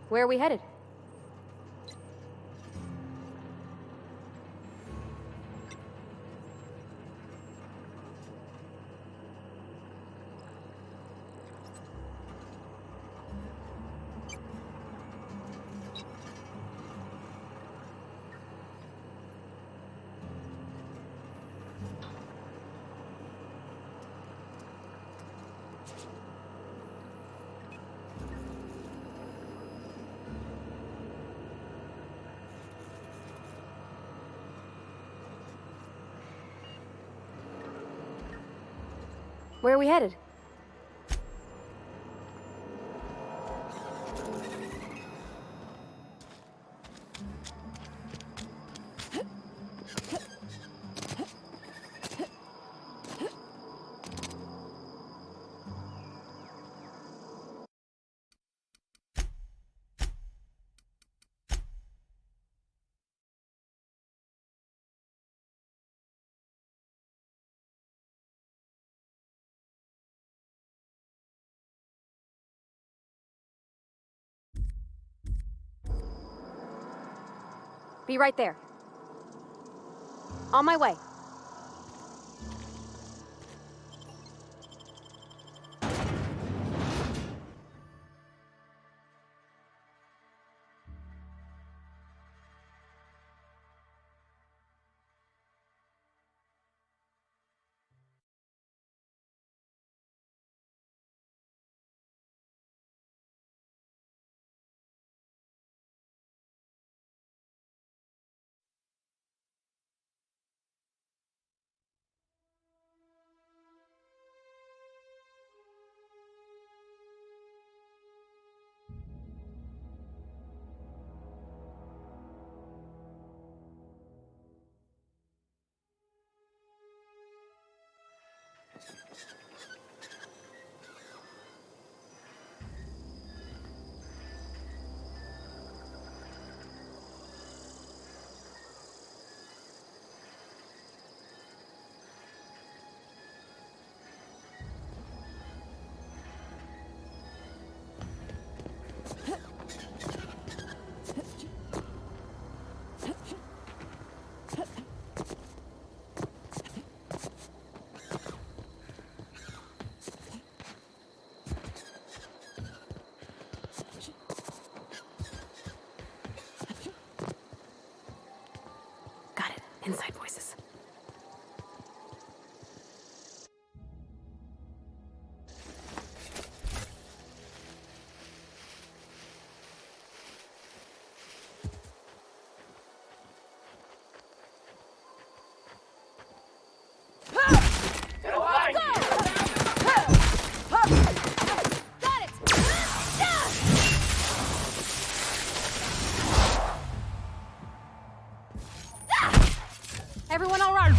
Where are we headed? Where are we headed? Be right there. On my way. Got it. Inside voices. Everyone all right?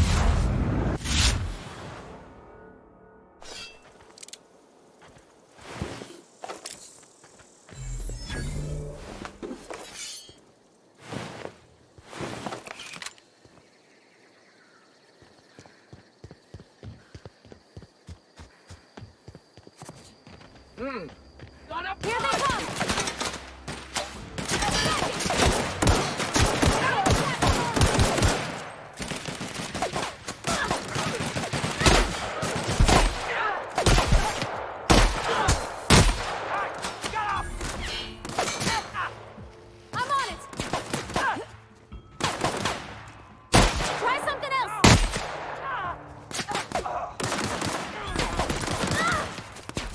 Here they come!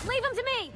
Leave him to me!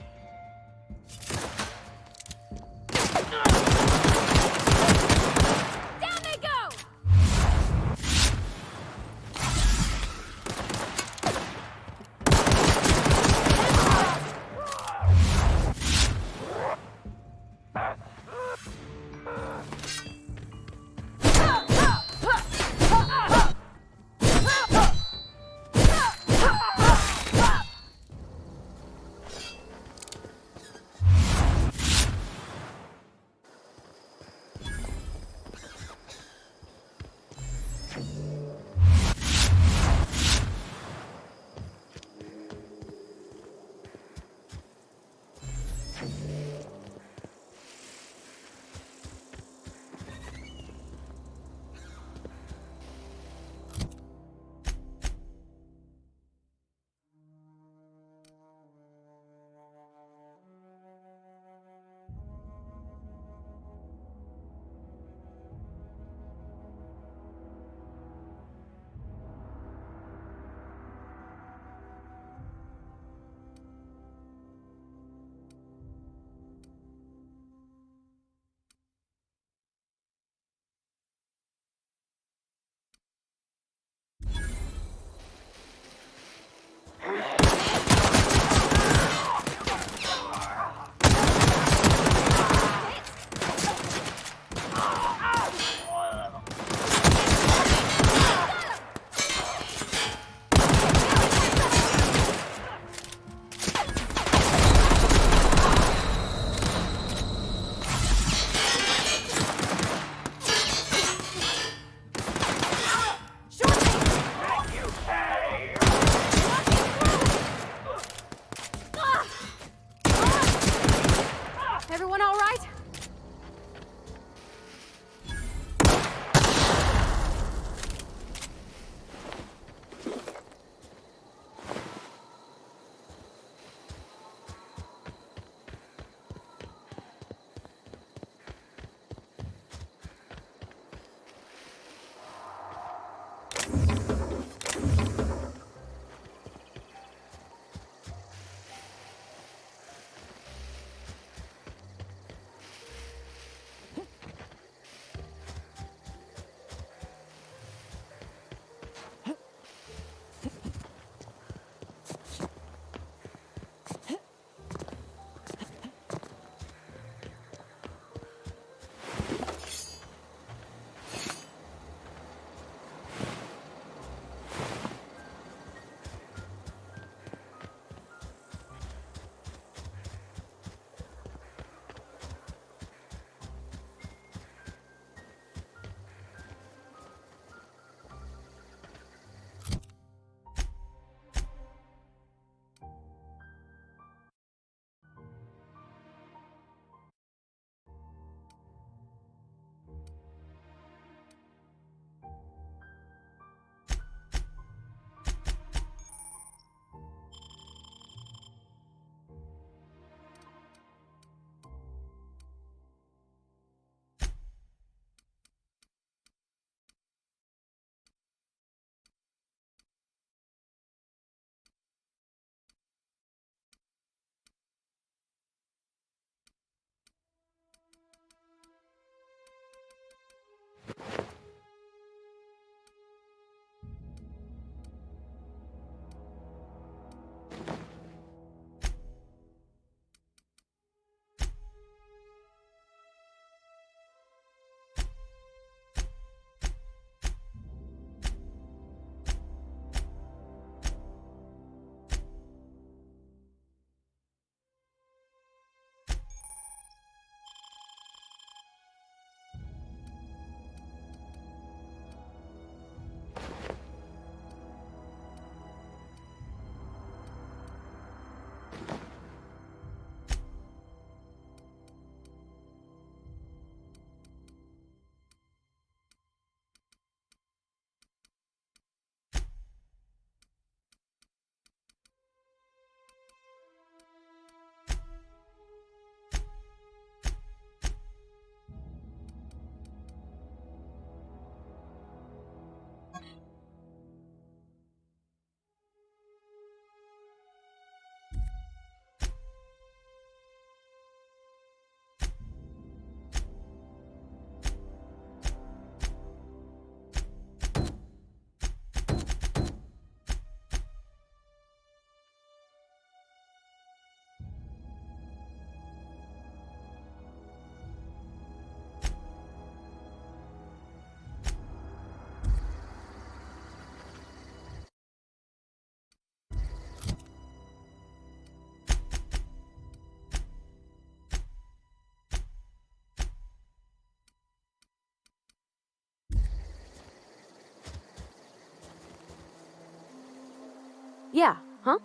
Yeah, huh?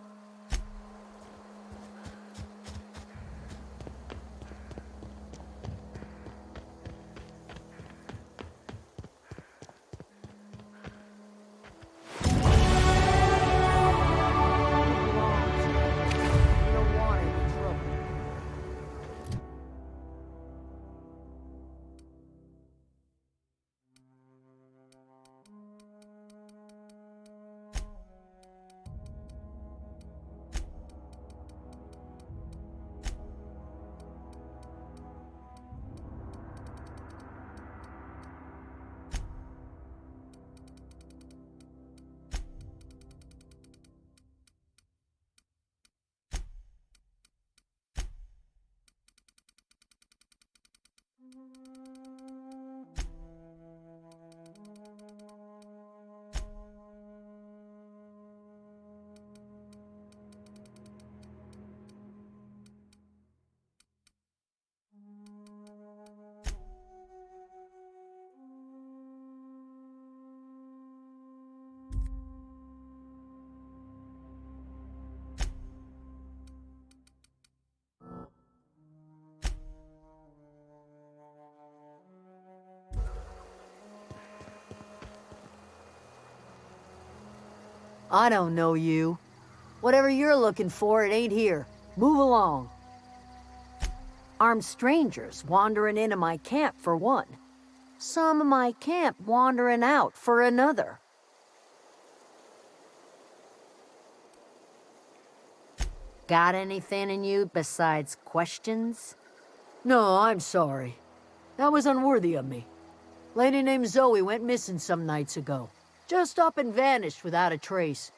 You don't want any trouble. I don't know you. Whatever you're looking for, it ain't here. Move along. Armed strangers wandering into my camp for one. Some of my camp wandering out for another. Got anything in you besides questions? No, I'm sorry. That was unworthy of me. Lady named Zoe went missing some nights ago. Just up and vanished without a trace.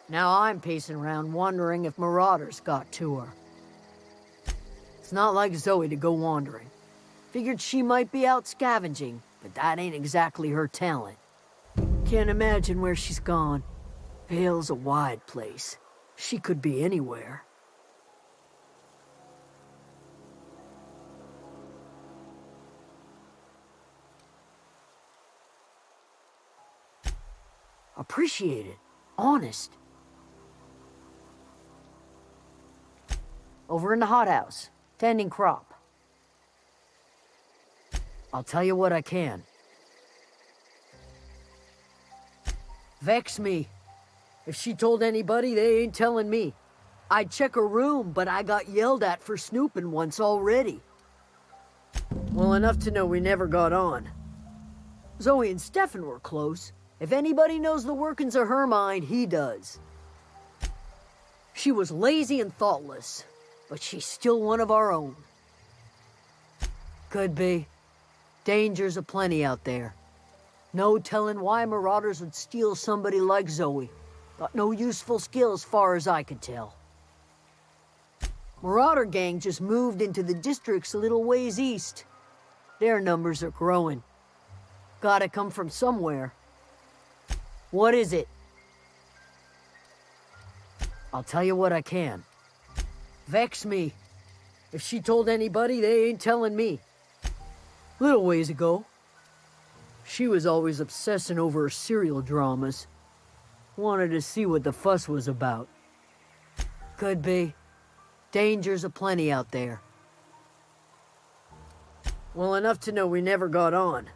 Now I'm pacing around wondering if marauders got to her. It's not like Zoe to go wandering. Figured she might be out scavenging, but that ain't exactly her talent. Can't imagine where she's gone. Vale's a wide place. She could be anywhere. Appreciate it. Honest. Over in the hothouse, tending crop. I'll tell you what I can. Vex me. If she told anybody, they ain't telling me. I'd check her room, but I got yelled at for snooping once already. Well, enough to know we never got on. Zoe and Stefan were close. If anybody knows the workings of her mind, he does. She was lazy and thoughtless, but she's still one of our own. Could be. Dangers aplenty out there. No telling why marauders would steal somebody like Zoe. Got no useful skill as far as I could tell. Marauder gang just moved into the districts a little ways east. Their numbers are growing. Gotta come from somewhere. What is it? I'll tell you what I can. Vex me. If she told anybody, they ain't telling me. Little ways ago, she was always obsessing over her serial dramas. Wanted to see what the fuss was about. Could be. Dangers aplenty out there. Well, enough to know we never got on.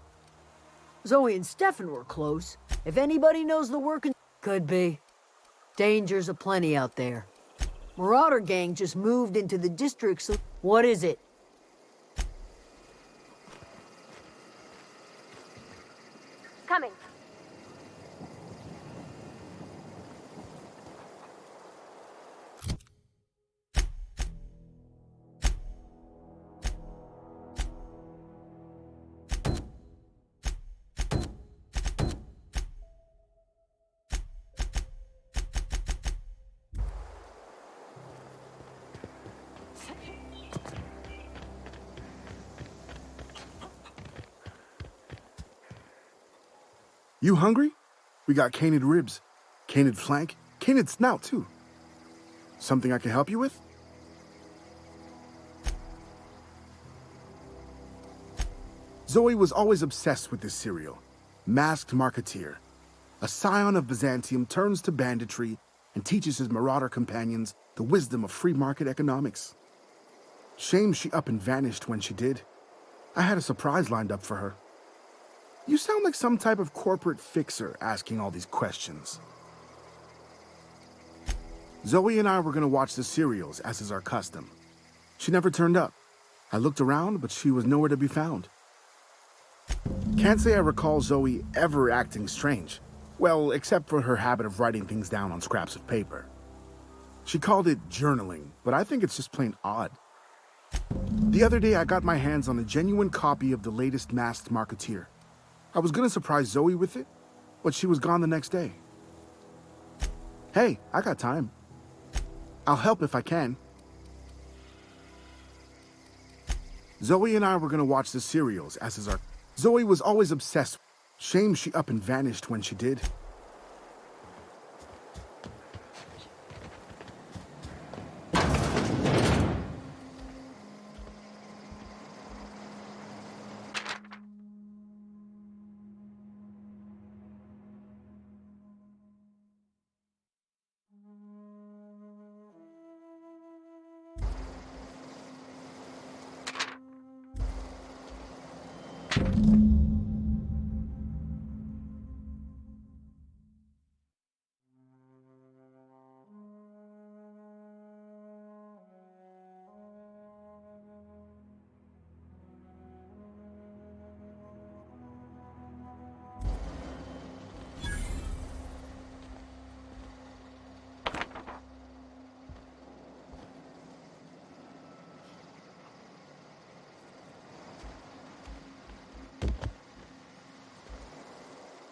Zoe and Stefan were close. If anybody knows the working... Could be. Dangers aplenty out there. Marauder gang just moved into the districts. What is it? Coming. You hungry? We got canid ribs, canid flank, canid snout too. Something I can help you with? Zoe was always obsessed with this cereal. Masked marketeer. A scion of Byzantium turns to banditry, and teaches his marauder companions the wisdom of free market economics. Shame she up and vanished when she did. I had a surprise lined up for her. You sound like some type of corporate fixer asking all these questions. Zoe and I were going to watch the serials, as is our custom. She never turned up. I looked around, but she was nowhere to be found. Can't say I recall Zoe ever acting strange. Well, except for her habit of writing things down on scraps of paper. She called it journaling, but I think it's just plain odd. The other day, I got my hands on a genuine copy of the latest Masked Marketeer. I was gonna surprise Zoe with it, but she was gone the next day. Hey, I got time. I'll help if I can. Zoe and I were gonna watch the serials, as is our... Zoe was always obsessed. Shame she up and vanished when she did.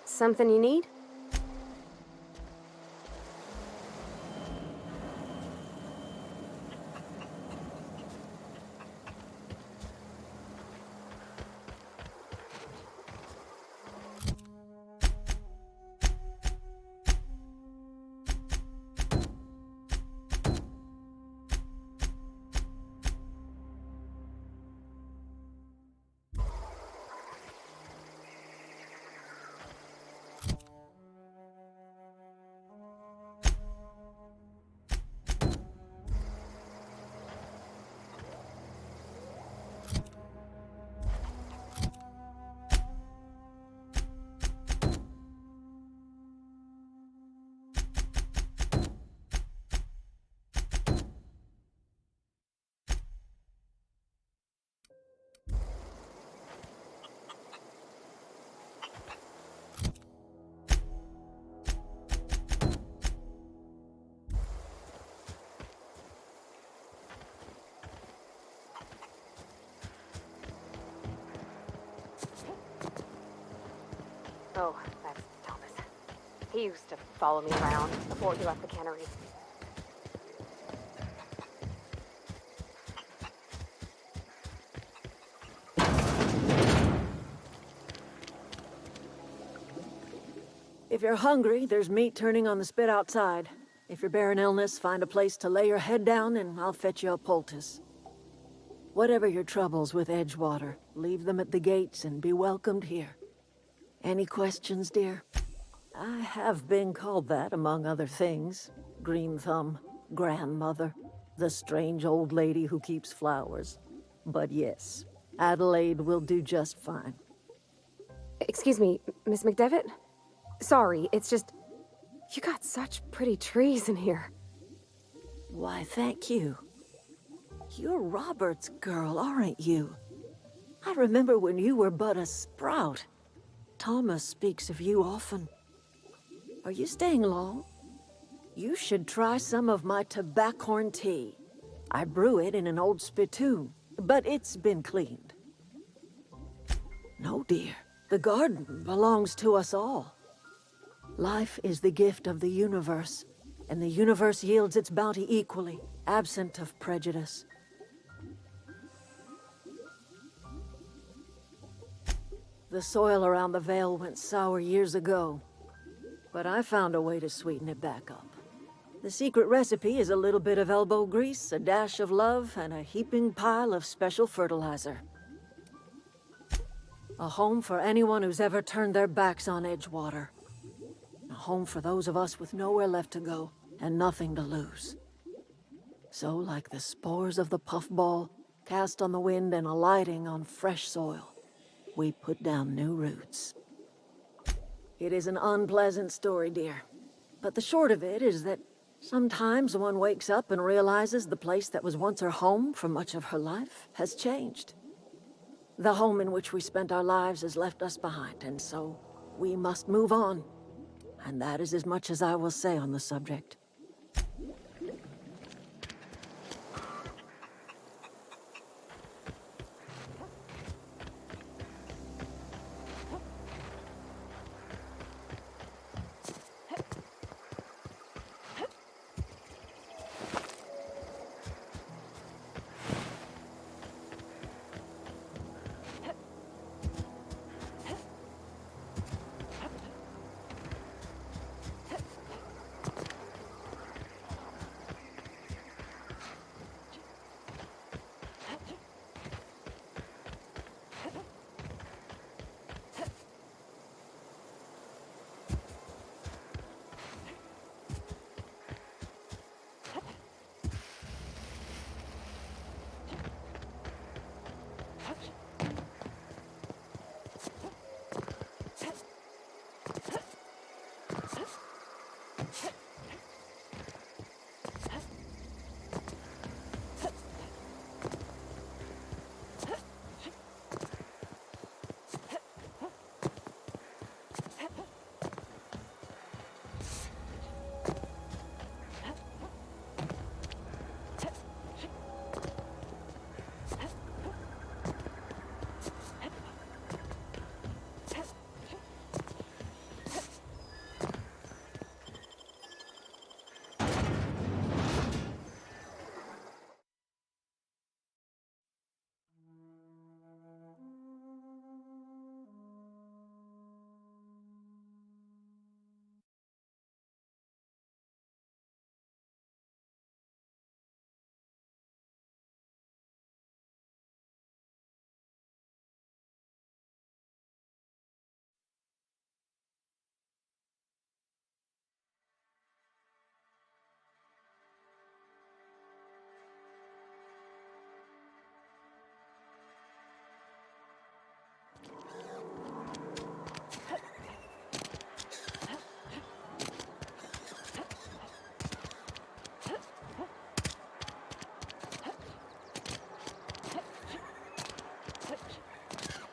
Something you need? Oh, that's Thomas. He used to follow me around before he left the cannery. If you're hungry, there's meat turning on the spit outside. If you're bearing illness, find a place to lay your head down and I'll fetch you a poultice. Whatever your troubles with Edgewater, leave them at the gates and be welcomed here. Any questions, dear? I have been called that, among other things. Green Thumb, grandmother, the strange old lady who keeps flowers. But yes, Adelaide will do just fine. Excuse me, Miss McDevitt? Sorry, it's just... You got such pretty trees in here. Why, thank you. You're Robert's girl, aren't you? I remember when you were but a sprout. Thomas speaks of you often. Are you staying long? You should try some of my tobaccorn tea. I brew it in an old spittoon, but it's been cleaned. No, dear. The garden belongs to us all. Life is the gift of the universe, and the universe yields its bounty equally, absent of prejudice. The soil around the Vale went sour years ago, but I found a way to sweeten it back up. The secret recipe is a little bit of elbow grease, a dash of love, and a heaping pile of special fertilizer. A home for anyone who's ever turned their backs on Edgewater. A home for those of us with nowhere left to go. and nothing to lose. So, like the spores of the puffball, cast on the wind and alighting on fresh soil, we put down new roots. It is an unpleasant story, dear. But the short of it is that sometimes one wakes up and realizes the place that was once her home for much of her life has changed. The home in which we spent our lives has left us behind, and so we must move on. And that is as much as I will say on the subject.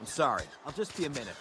I'm sorry. I'll just be a minute.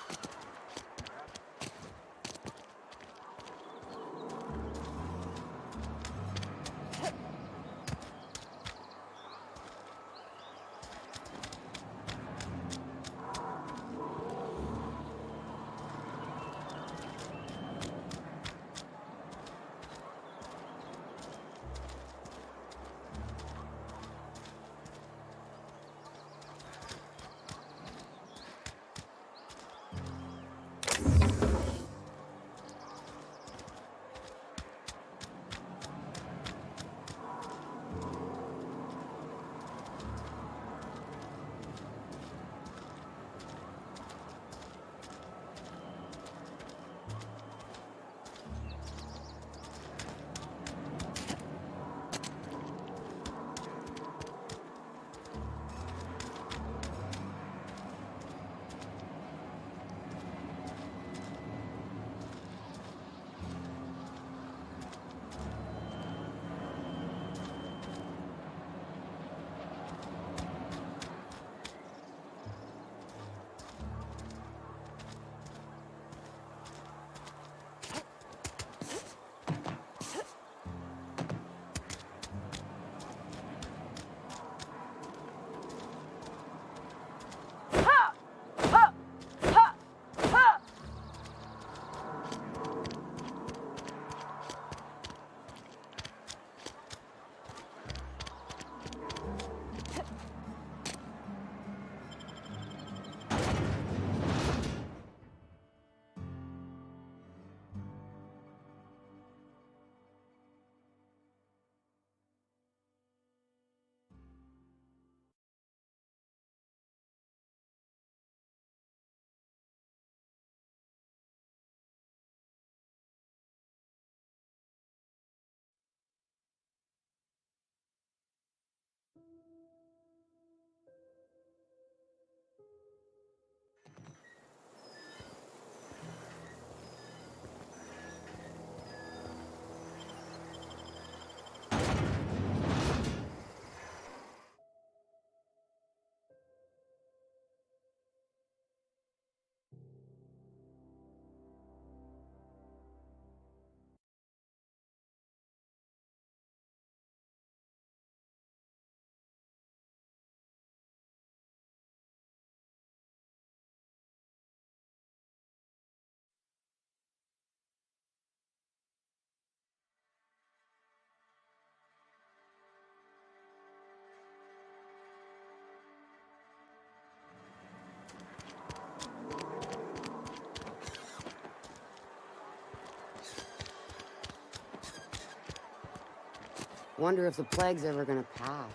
Wonder if the plague's ever gonna pass.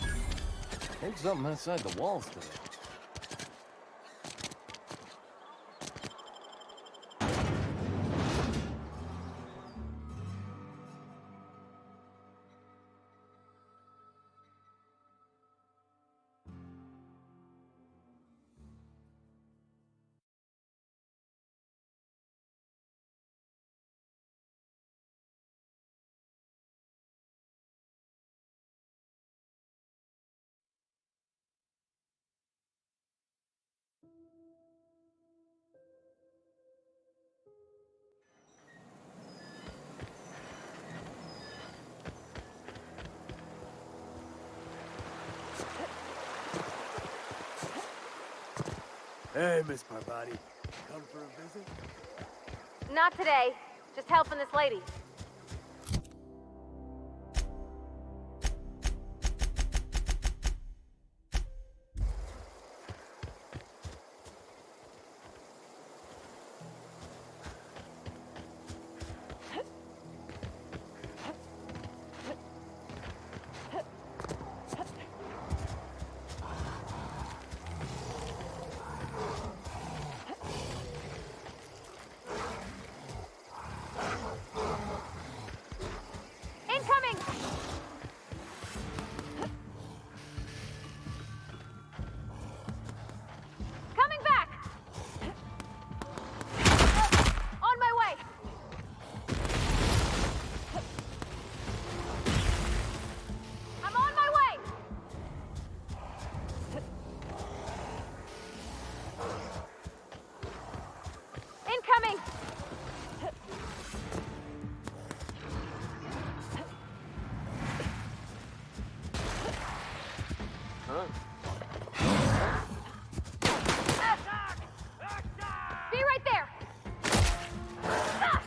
I think something outside the walls today. Hey, Miss Parvati. Come for a visit? Not today. Just helping this lady. Incoming! Coming back! On my way! I'm on my way! Incoming! Be right there! Ah!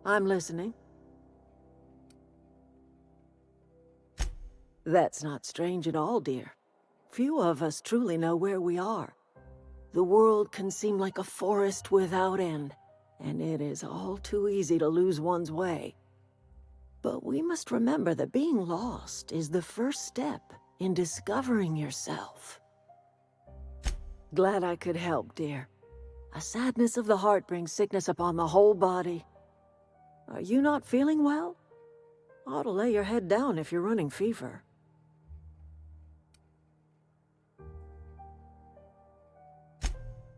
I'm listening. That's not strange at all, dear. Few of us truly know where we are. The world can seem like a forest without end, and it is all too easy to lose one's way. But we must remember that being lost is the first step in discovering yourself. Glad I could help, dear. A sadness of the heart brings sickness upon the whole body. Are you not feeling well? Ought to lay your head down if you're running fever.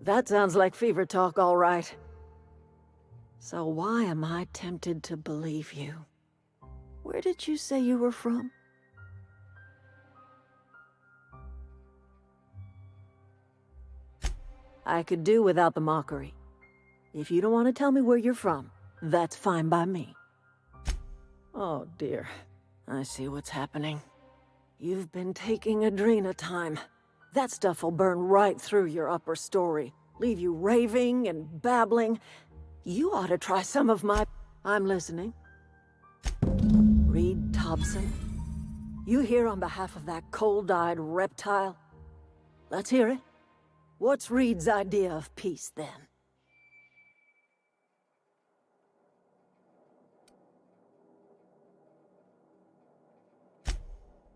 That sounds like fever talk, all right. So why am I tempted to believe you? Where did you say you were from? I could do without the mockery. If you don't want to tell me where you're from, that's fine by me. Oh dear, I see what's happening. You've been taking Adrena time. That stuff will burn right through your upper story, leave you raving and babbling. You ought to try some of my... I'm listening. Reed Thompson? You here on behalf of that cold-eyed reptile? Let's hear it. What's Reed's idea of peace, then?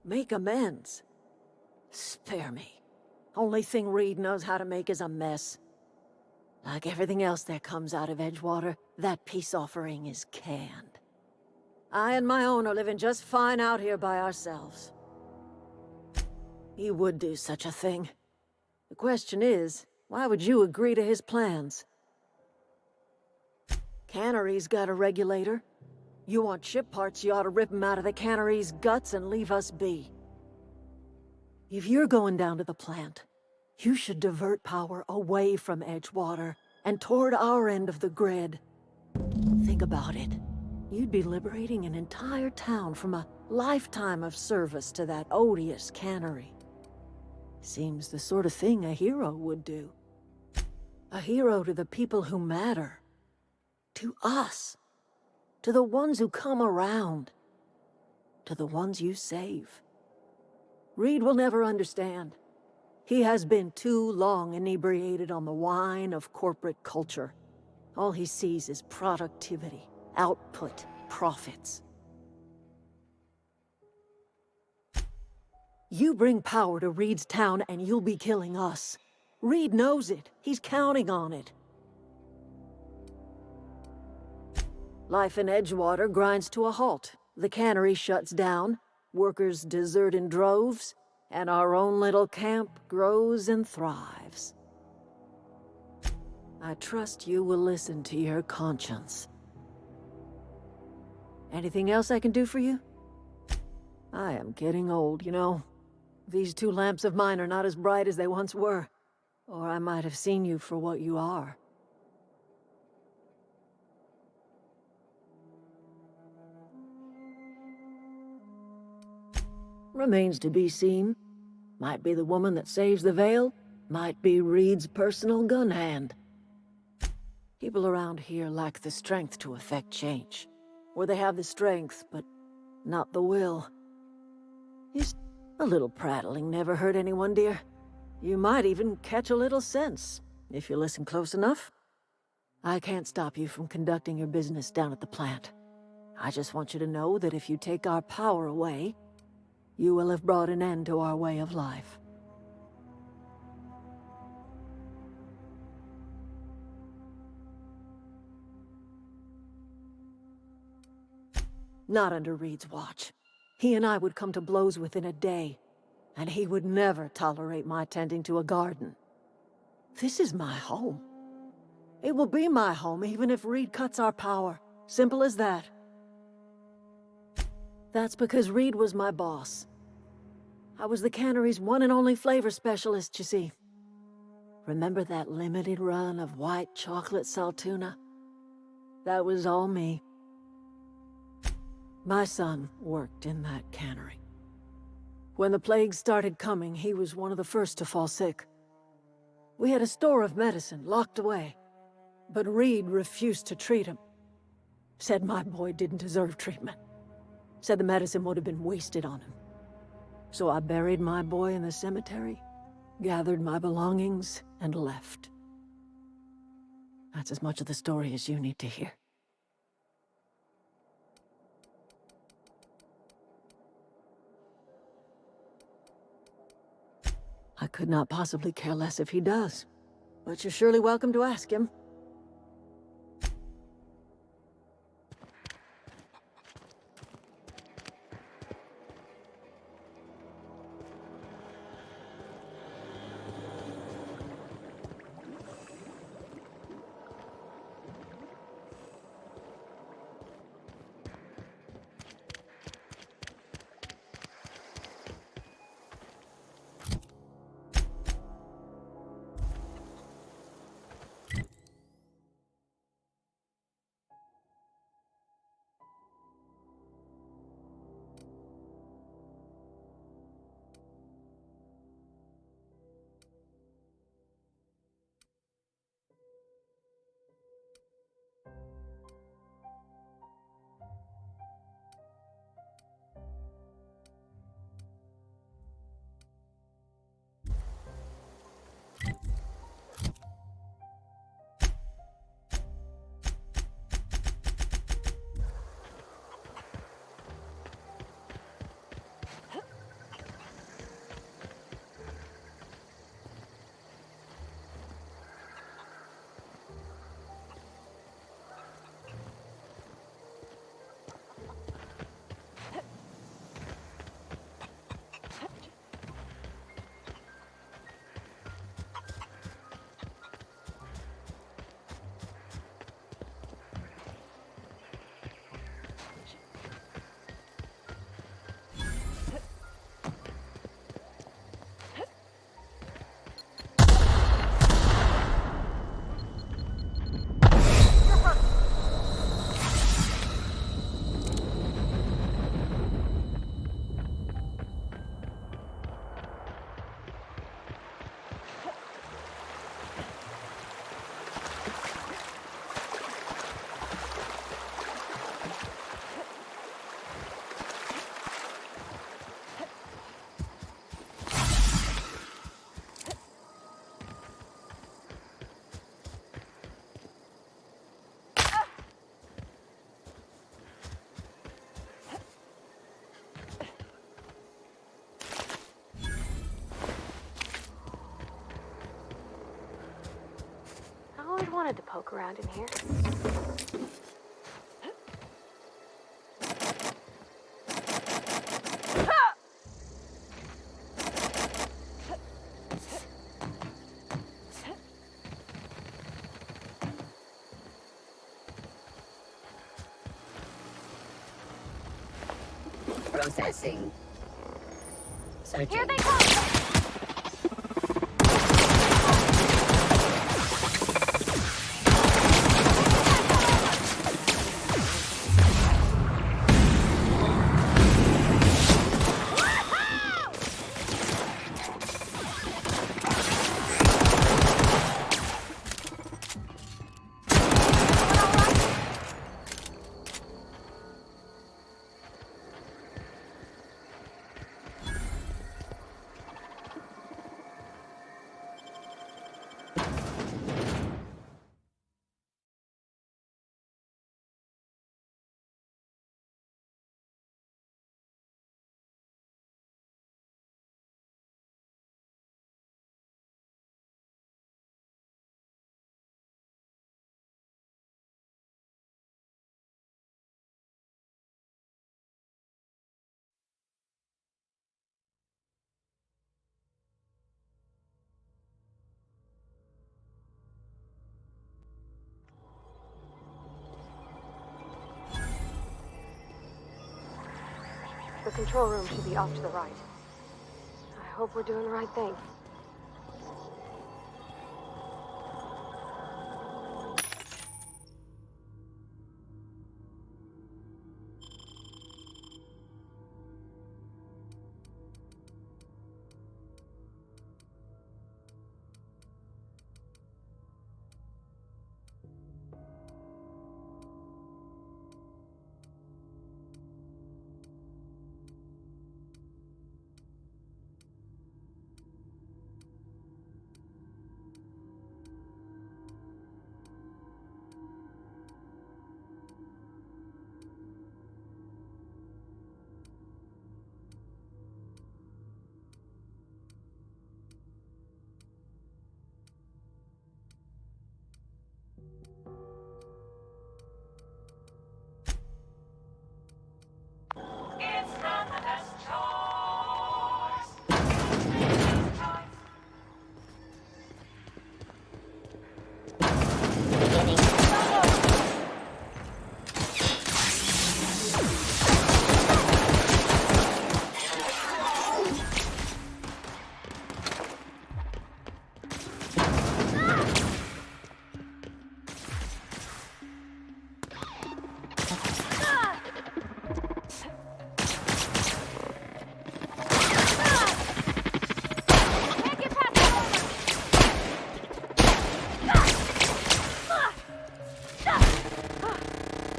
Make amends? Spare me. Only thing Reed knows how to make is a mess. Like everything else that comes out of Edgewater, that peace offering is canned. I and my own are living just fine out here by ourselves. He would do such a thing. The question is, why would you agree to his plans? Cannery's got a regulator. You want ship parts, you ought to rip 'em out of the cannery's guts and leave us be. If you're going down to the plant, you should divert power away from Edgewater and toward our end of the grid. Think about it. You'd be liberating an entire town from a lifetime of service to that odious cannery. Seems the sort of thing a hero would do. A hero to the people who matter. To us. To the ones who come around. To the ones you save. Reed will never understand. He has been too long inebriated on the wine of corporate culture. All he sees is productivity, output, profits. You bring power to Reed's town and you'll be killing us. Reed knows it. He's counting on it. Life in Edgewater grinds to a halt. The cannery shuts down, workers desert in droves, and our own little camp grows and thrives. I trust you will listen to your conscience. Anything else I can do for you? I am getting old, you know. These two lamps of mine are not as bright as they once were, or I might have seen you for what you are. Remains to be seen. Might be the woman that saves the veil, might be Reed's personal gun hand. People around here lack the strength to effect change. Or they have the strength, but not the will. A little prattling never hurt anyone, dear. You might even catch a little sense, if you listen close enough. I can't stop you from conducting your business down at the plant. I just want you to know that if you take our power away, you will have brought an end to our way of life. Not under Reed's watch. He and I would come to blows within a day, and he would never tolerate my tending to a garden. This is my home. It will be my home even if Reed cuts our power. Simple as that. That's because Reed was my boss. I was the cannery's one and only flavor specialist, you see. Remember that limited run of white chocolate saltuna? That was all me. My son worked in that cannery. When the plague started coming, he was one of the first to fall sick. We had a store of medicine locked away, but Reed refused to treat him. Said my boy didn't deserve treatment. Said the medicine would have been wasted on him. So I buried my boy in the cemetery, gathered my belongings, and left. That's as much of the story as you need to hear. I could not possibly care less if he does, but you're surely welcome to ask him. wanted to poke around in here. Processing. Searching. Here they come! The control room should be off to the right. I hope we're doing the right thing.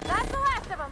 That's the last of them.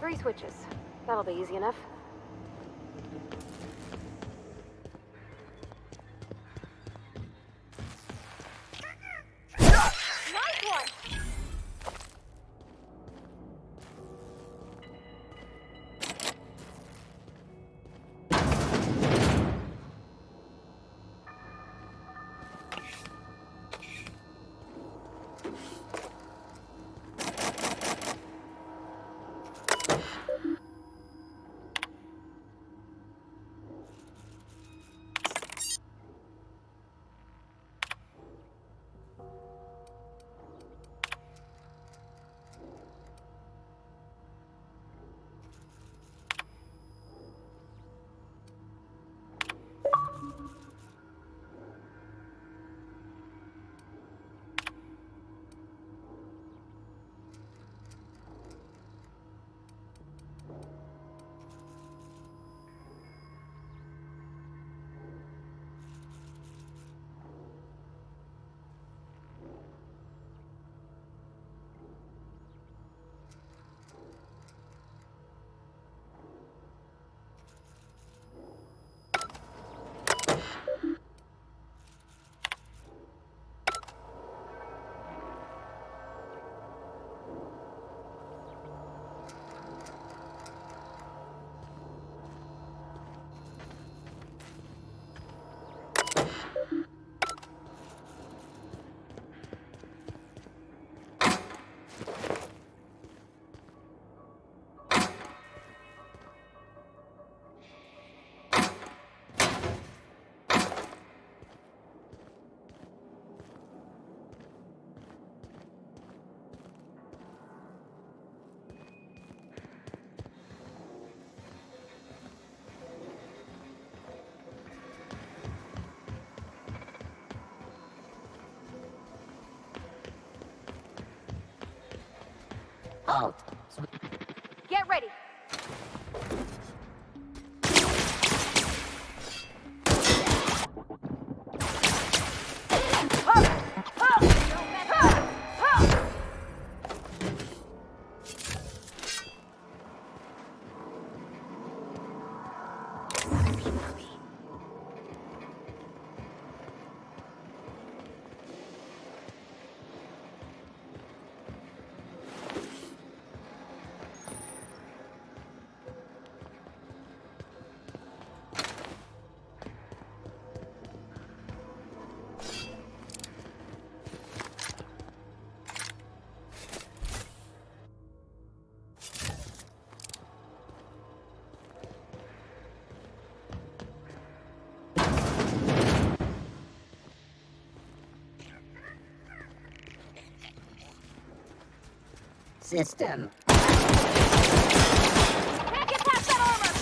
Three switches. That'll be easy enough. Nice one! Halt. Get ready. System. Can't get past that armor!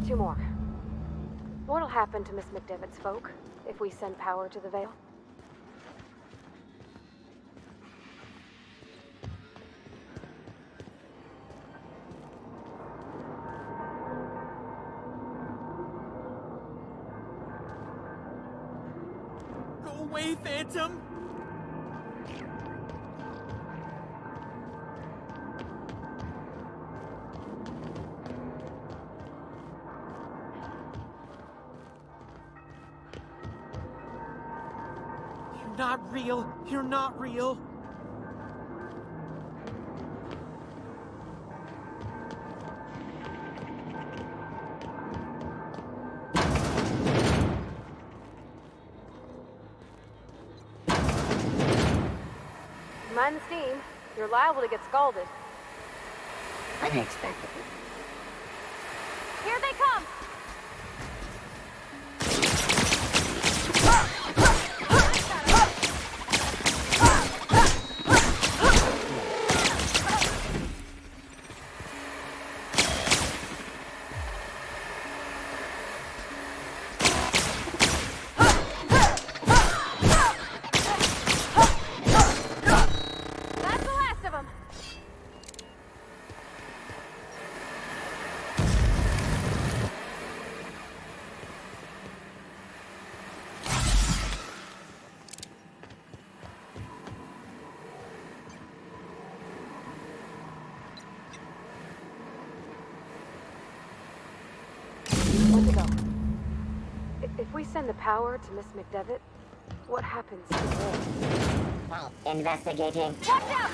Two more. What'll happen to Miss McDevitt's folk if we send power to the Vale? Go away, Phantom! You're not real. You're not real. Mind the steam. You're liable to get scalded. Unexpected. Here they come! That's the last of them. Where'd they go? If we send the power to Miss McDevitt, what happens to this? Investigating. Watch out!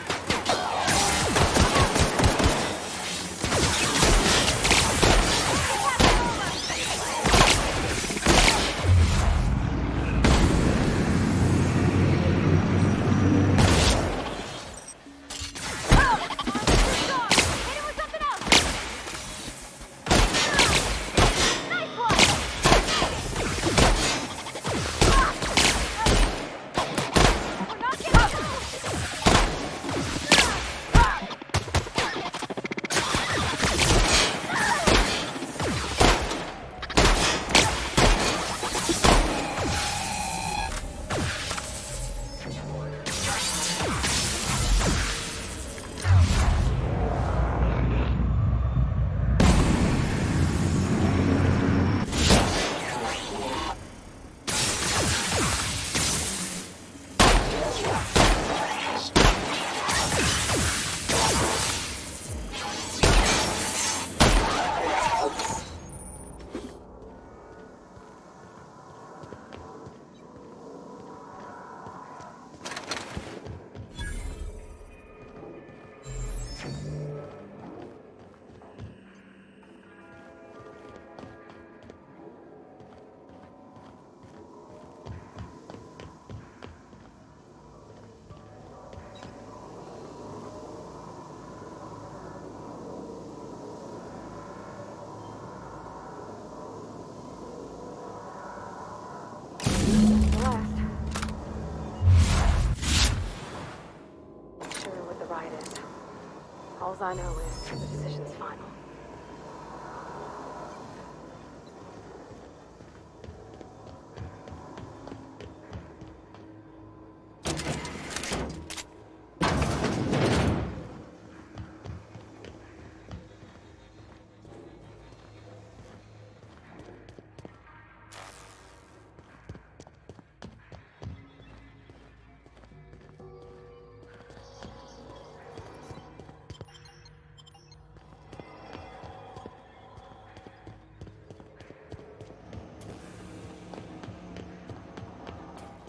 All I know is the decision's final.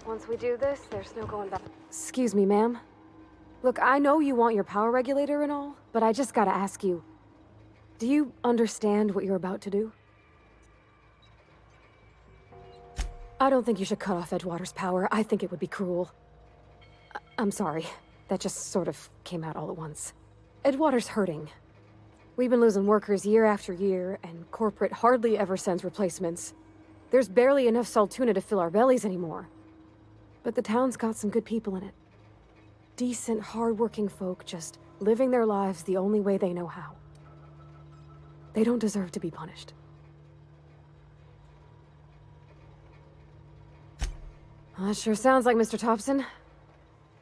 Once we do this, there's no going back. Excuse me, ma'am. Look, I know you want your power regulator and all, but I just gotta ask you, do you understand what you're about to do? I don't think you should cut off Edgewater's power. I think it would be cruel. I'm sorry. That just sort of came out all at once. Edgewater's hurting. We've been losing workers year after year, and corporate hardly ever sends replacements. There's barely enough Saltuna to fill our bellies anymore. But the town's got some good people in it. Decent, hard-working folk just living their lives the only way they know how. They don't deserve to be punished. Well, that sure sounds like Mr. Thompson.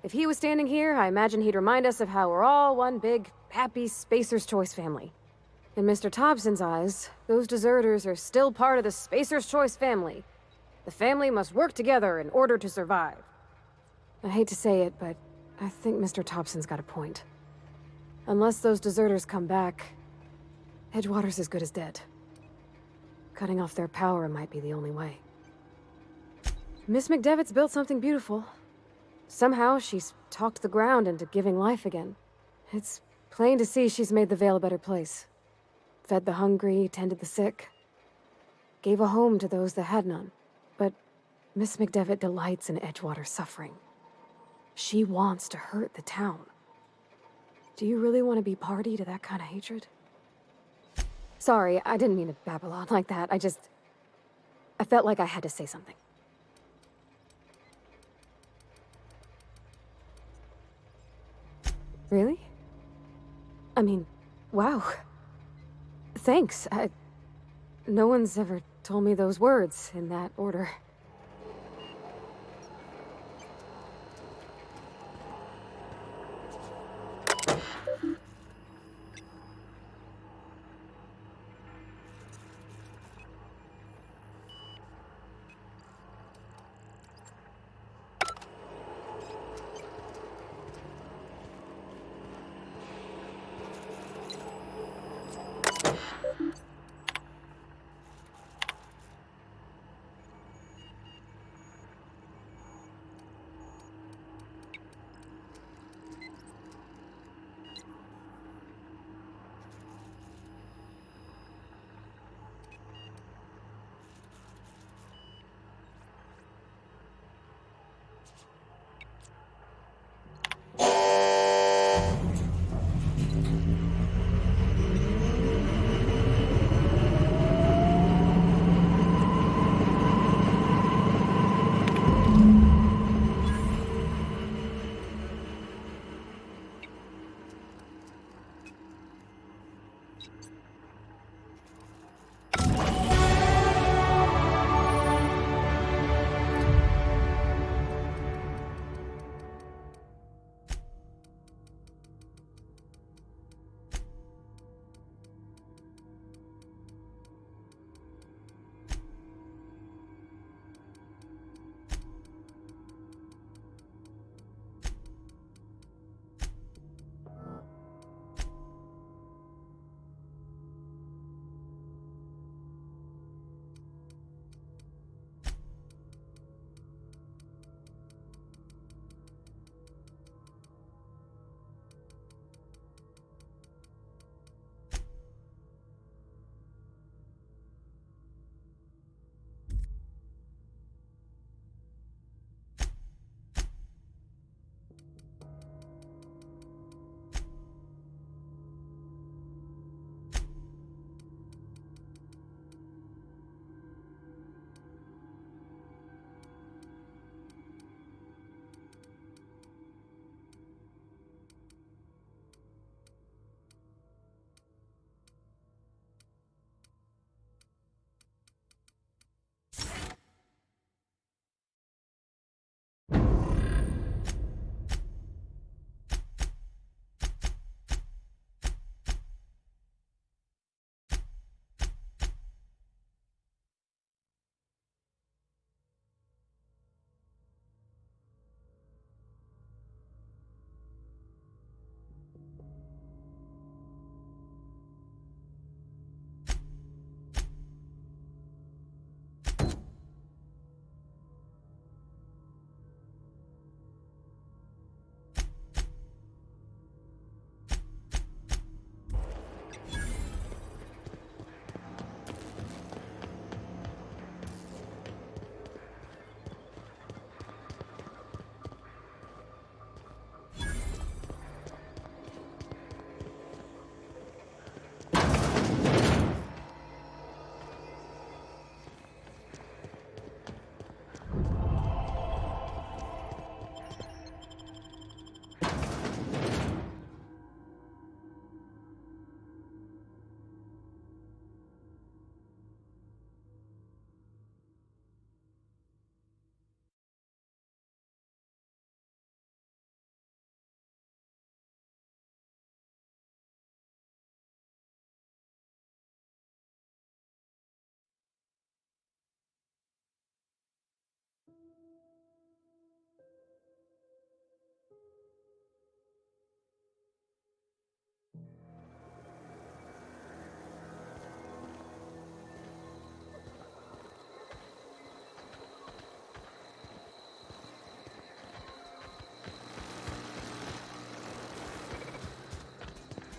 If he was standing here, I imagine he'd remind us of how we're all one big, happy Spacer's Choice family. In Mr. Thompson's eyes, those deserters are still part of the Spacer's Choice family. The family must work together in order to survive. I hate to say it, but I think Mr. Thompson's got a point. Unless those deserters come back, Edgewater's as good as dead. Cutting off their power might be the only way. Miss McDevitt's built something beautiful. Somehow, she's talked the ground into giving life again. It's plain to see she's made the Vale a better place. Fed the hungry, tended the sick. Gave a home to those that had none. But Miss McDevitt delights in Edgewater's suffering. She wants to hurt the town. Do you really want to be party to that kind of hatred? Sorry, I didn't mean to babble on like that. I felt like I had to say something. Really? I mean, wow. Thanks. No one's ever told me those words in that order.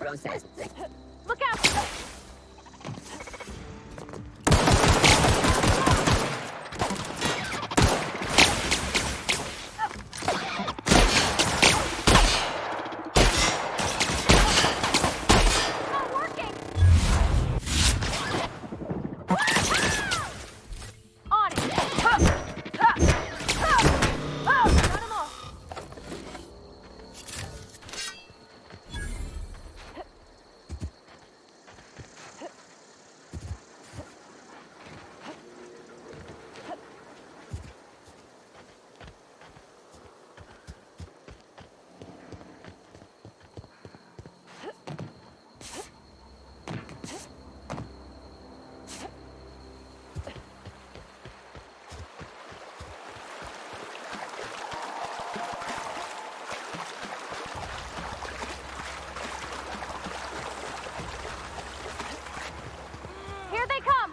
processing. Look out! Not working! On it! Got 'em all! Here they come!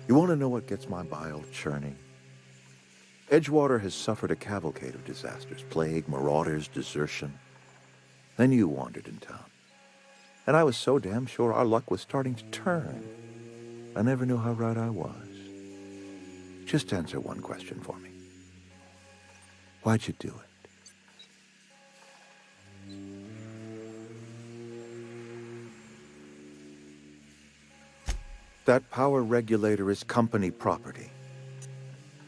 You want to know what gets my bile churning? Edgewater has suffered a cavalcade of disasters, plague, marauders, desertion. Then you wandered in town. And I was so damn sure our luck was starting to turn. I never knew how right I was. Just answer one question for me. Why'd you do it? That power regulator is company property.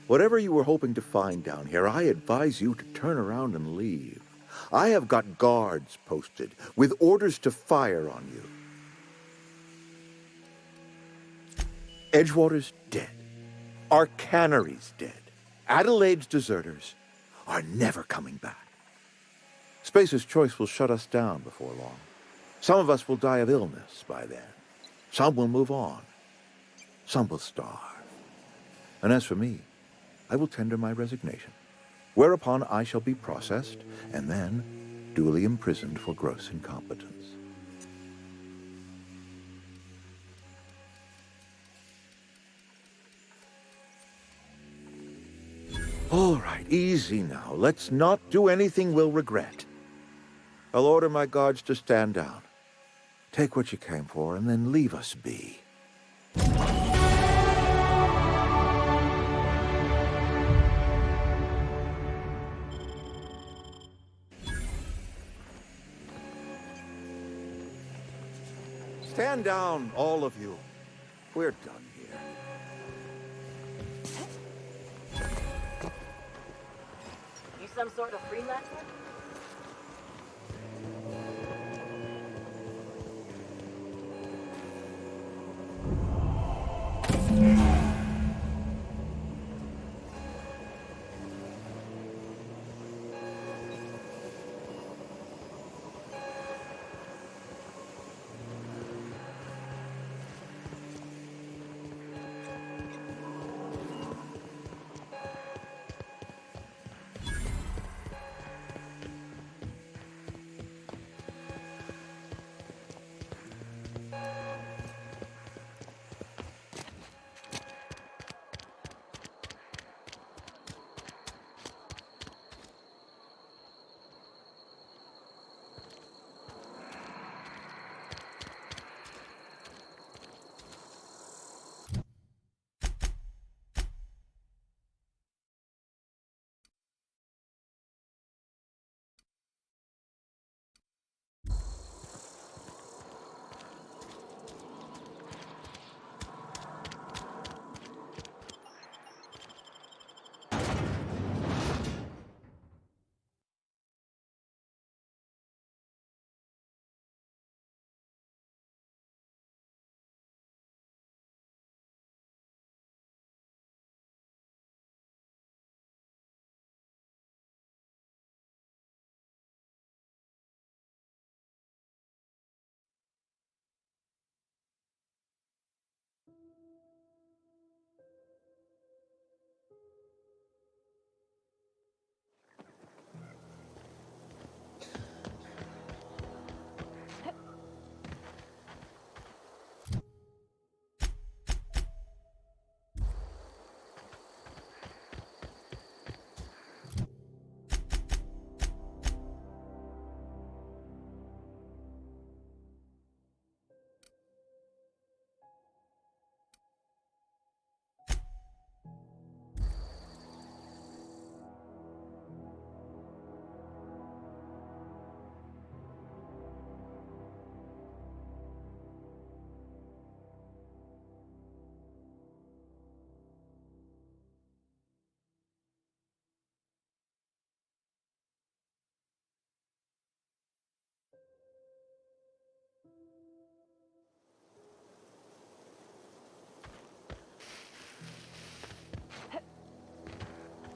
Whatever you were hoping to find down here, I advise you to turn around and leave. I have got guards posted with orders to fire on you. Edgewater's dead. Our cannery's dead. Adelaide's deserters are never coming back. Spacer's Choice will shut us down before long. Some of us will die of illness by then. Some will move on. Some will starve. And as for me, I will tender my resignation, whereupon I shall be processed and then duly imprisoned for gross incompetence. All right, easy now. Let's not do anything we'll regret. I'll order my guards to stand down. Take what you came for and then leave us be. Stand down, all of you. We're done here. You some sort of freelancer?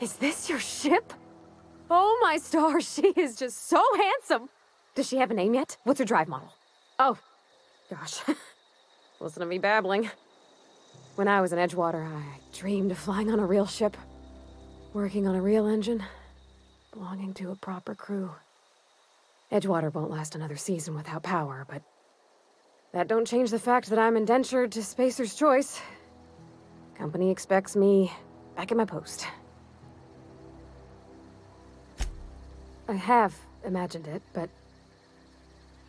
Is this your ship? Oh my stars, she is just so handsome! Does she have a name yet? What's her drive model? Oh, gosh. Listen to me babbling. When I was in Edgewater, I dreamed of flying on a real ship, working on a real engine, belonging to a proper crew. Edgewater won't last another season without power, but that don't change the fact that I'm indentured to Spacer's Choice. Company expects me back at my post. I have imagined it, but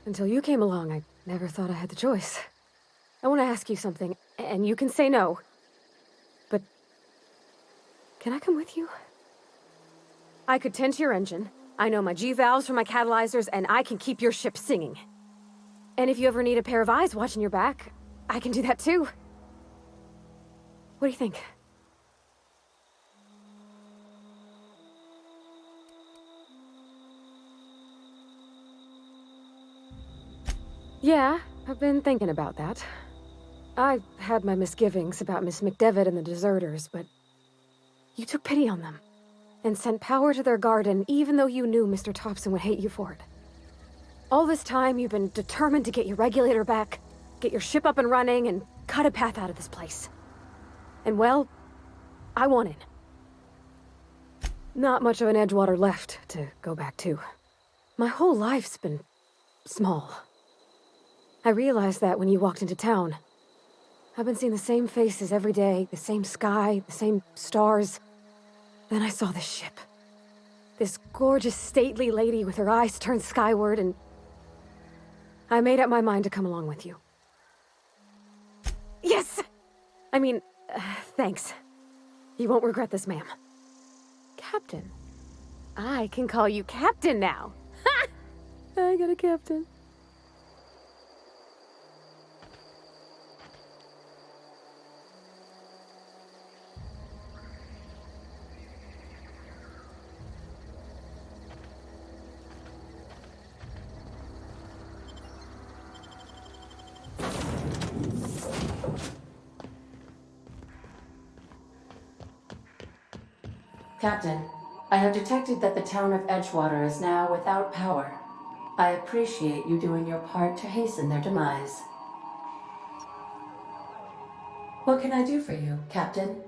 until you came along, I never thought I had the choice. I want to ask you something, and you can say no. But can I come with you? I could tend to your engine. I know my G-valves from my catalyzers, and I can keep your ship singing. And if you ever need a pair of eyes watching your back, I can do that too. What do you think? Yeah, I've been thinking about that. I had my misgivings about Miss McDevitt and the deserters, but you took pity on them and sent power to their garden even though you knew Mr. Thompson would hate you for it. All this time, you've been determined to get your regulator back, get your ship up and running, and cut a path out of this place. And well, I won in. Not much of an Edgewater left to go back to. My whole life's been small. I realized that when you walked into town. I've been seeing the same faces every day, the same sky, the same stars. Then I saw this ship. This gorgeous, stately lady with her eyes turned skyward, and I made up my mind to come along with you. Yes! I mean, thanks. You won't regret this, ma'am. Captain. I can call you Captain now. Ha! I got a captain. Captain, I have detected that the town of Edgewater is now without power. I appreciate you doing your part to hasten their demise. What can I do for you, Captain?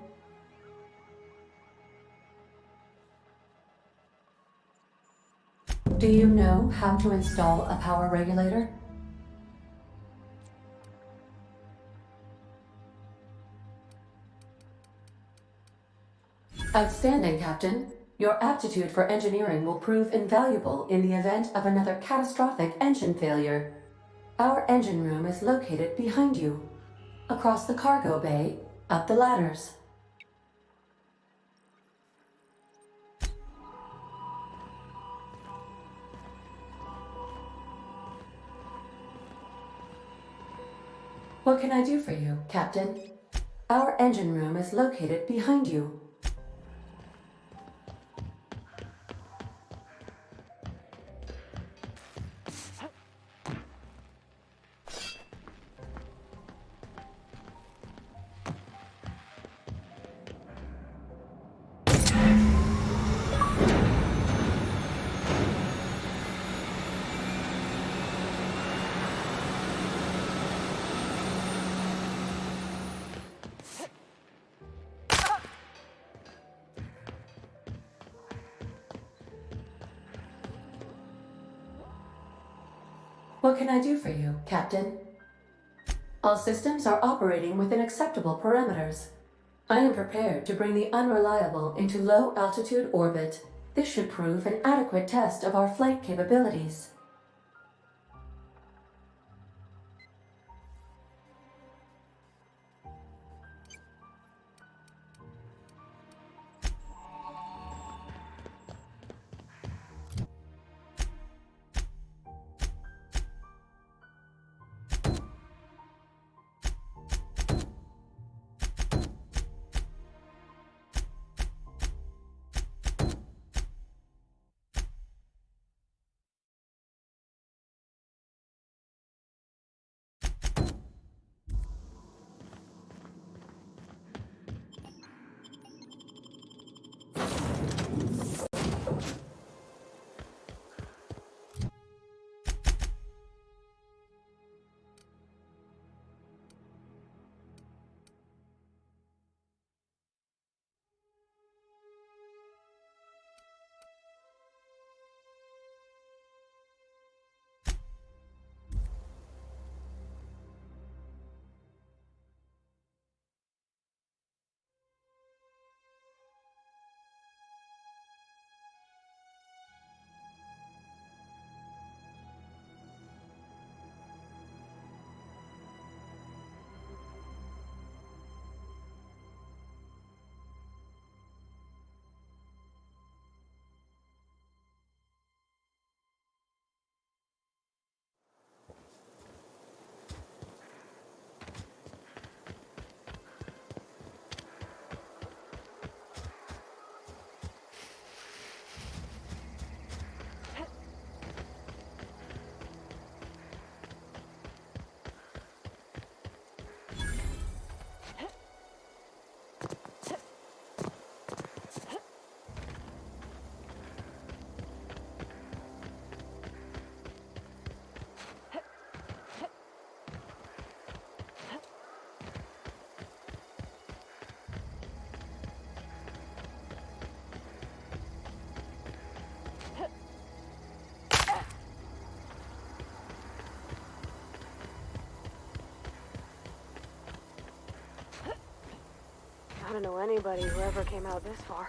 Do you know how to install a power regulator? Outstanding, Captain. Your aptitude for engineering will prove invaluable in the event of another catastrophic engine failure. Our engine room is located behind you. Across the cargo bay, up the ladders. What can I do for you, Captain? Our engine room is located behind you. What can I do for you, Captain? All systems are operating within acceptable parameters. I am prepared to bring the unreliable into low-altitude orbit. This should prove an adequate test of our flight capabilities. I don't know anybody who ever came out this far.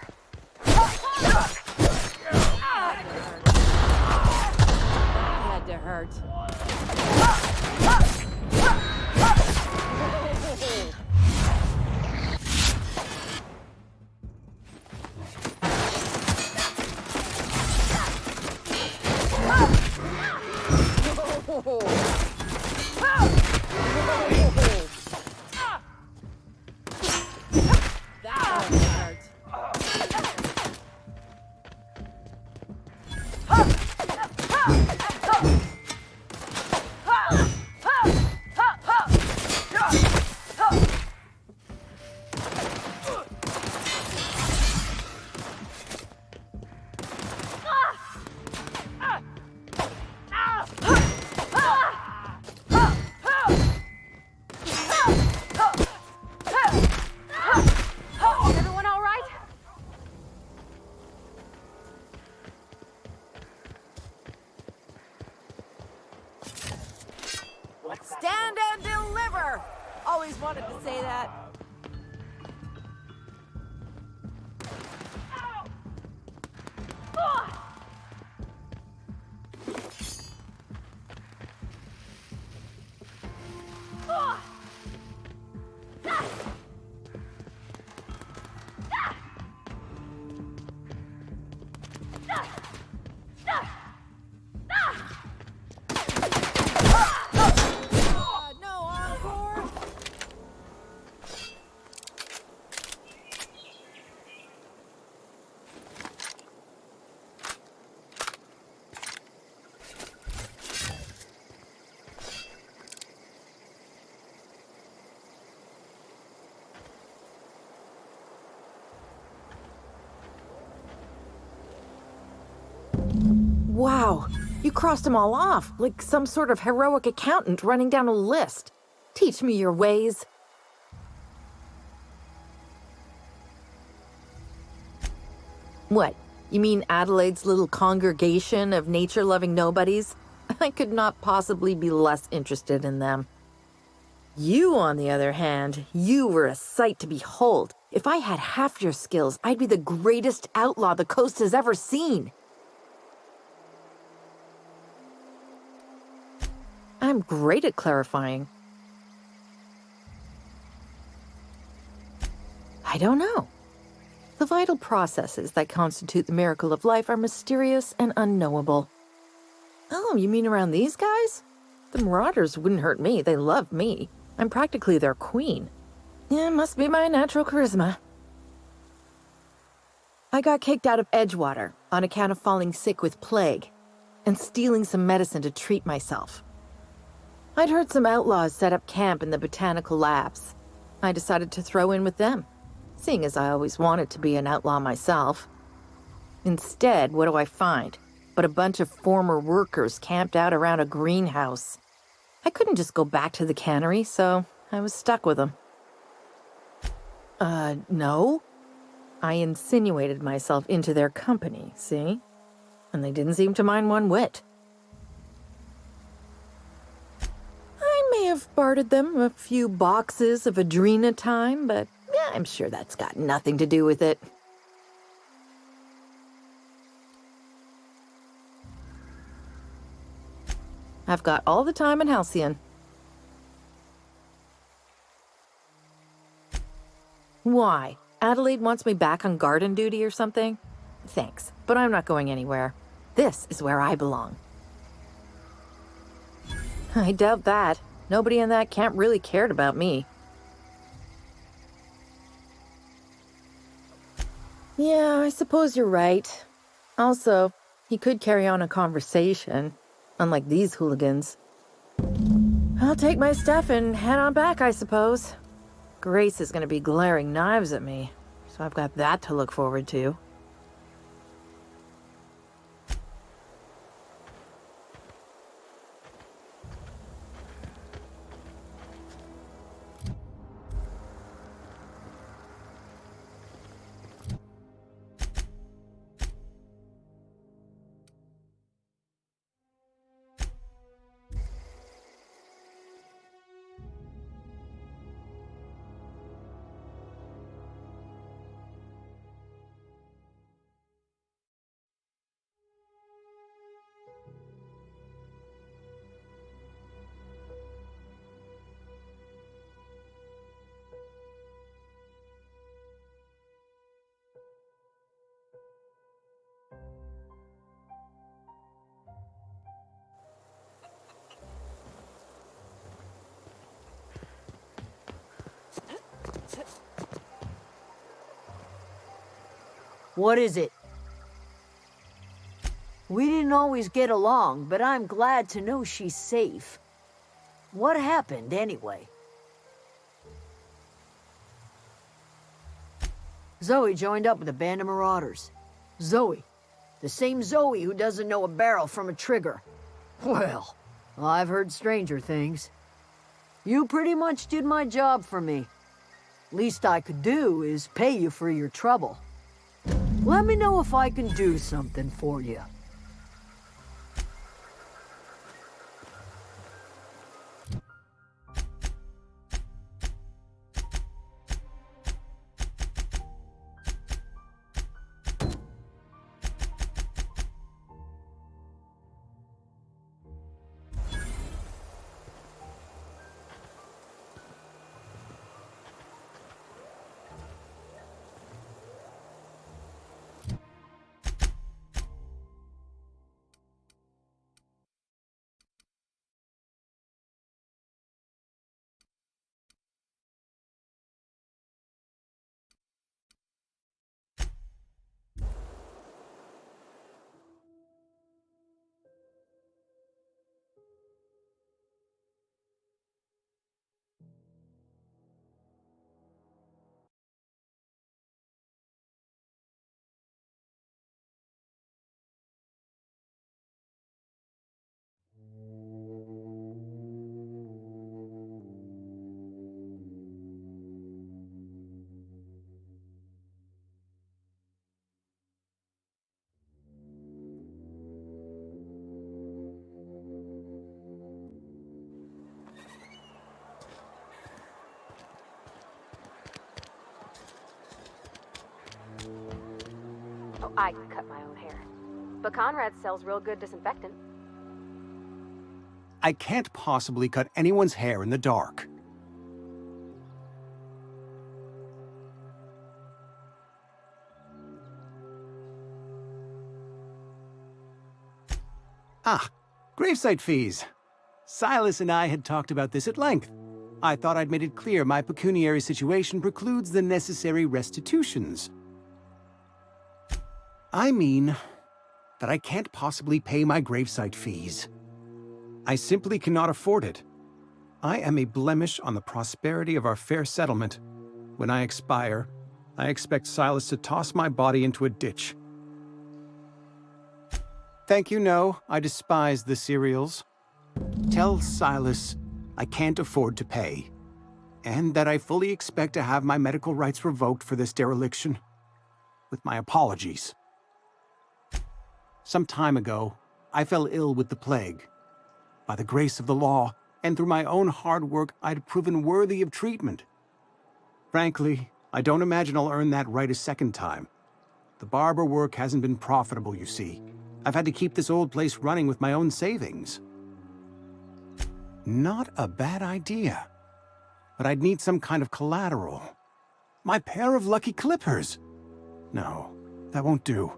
Had to hurt. That one hurt. Everyone all right? Stand and deliver! Always wanted to say that. No encore? Wow, you crossed them all off, like some sort of heroic accountant running down a list. Teach me your ways. What, you mean Adelaide's little congregation of nature-loving nobodies? I could not possibly be less interested in them. You, on the other hand, you were a sight to behold. If I had half your skills, I'd be the greatest outlaw the coast has ever seen. I'm great at clarifying. I don't know. The vital processes that constitute the miracle of life are mysterious and unknowable. Oh, you mean around these guys? The Marauders wouldn't hurt me. They love me. I'm practically their queen. Yeah, it must be my natural charisma. I got kicked out of Edgewater on account of falling sick with plague and stealing some medicine to treat myself. I'd heard some outlaws set up camp in the botanical labs. I decided to throw in with them, seeing as I always wanted to be an outlaw myself. Instead, what do I find? But a bunch of former workers camped out around a greenhouse. I couldn't just go back to the cannery, so I was stuck with them. No. I insinuated myself into their company, see? And they didn't seem to mind one whit. I may have bartered them a few boxes of Adrena time, but yeah, I'm sure that's got nothing to do with it. I've got all the time in Halcyon. Why? Adelaide wants me back on garden duty or something? Thanks, but I'm not going anywhere. This is where I belong. I doubt that. Nobody in that camp really cared about me. Yeah, I suppose you're right. Also, he could carry on a conversation, unlike these hooligans. I'll take my stuff and head on back, I suppose. Grace is going to be glaring knives at me, so I've got that to look forward to. What is it? We didn't always get along, but I'm glad to know she's safe. What happened, anyway? Zoe joined up with a band of marauders. Zoe. The same Zoe who doesn't know a barrel from a trigger. Well, I've heard stranger things. You pretty much did my job for me. Least I could do is pay you for your trouble. Let me know if I can do something for you. Oh, I cut my own hair. But Conrad sells real good disinfectant. I can't possibly cut anyone's hair in the dark. Ah, gravesite fees. Silas and I had talked about this at length. I thought I'd made it clear my pecuniary situation precludes the necessary restitutions. I mean that I can't possibly pay my gravesite fees. I simply cannot afford it. I am a blemish on the prosperity of our fair settlement. When I expire, I expect Silas to toss my body into a ditch. Thank you, no. I despise the cereals. Tell Silas I can't afford to pay, and that I fully expect to have my medical rights revoked for this dereliction. With my apologies. Some time ago, I fell ill with the plague. By the grace of the law, and through my own hard work, I'd proven worthy of treatment. Frankly, I don't imagine I'll earn that right a second time. The barber work hasn't been profitable, you see. I've had to keep this old place running with my own savings. Not a bad idea. But I'd need some kind of collateral. My pair of lucky clippers! No, that won't do.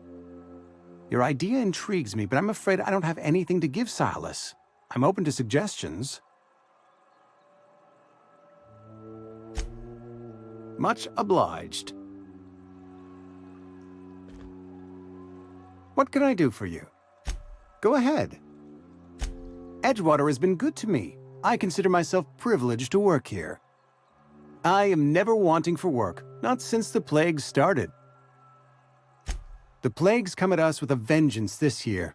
Your idea intrigues me, but I'm afraid I don't have anything to give Silas. I'm open to suggestions. Much obliged. What can I do for you? Go ahead. Edgewater has been good to me. I consider myself privileged to work here. I am never wanting for work, not since the plague started. The plague's come at us with a vengeance this year.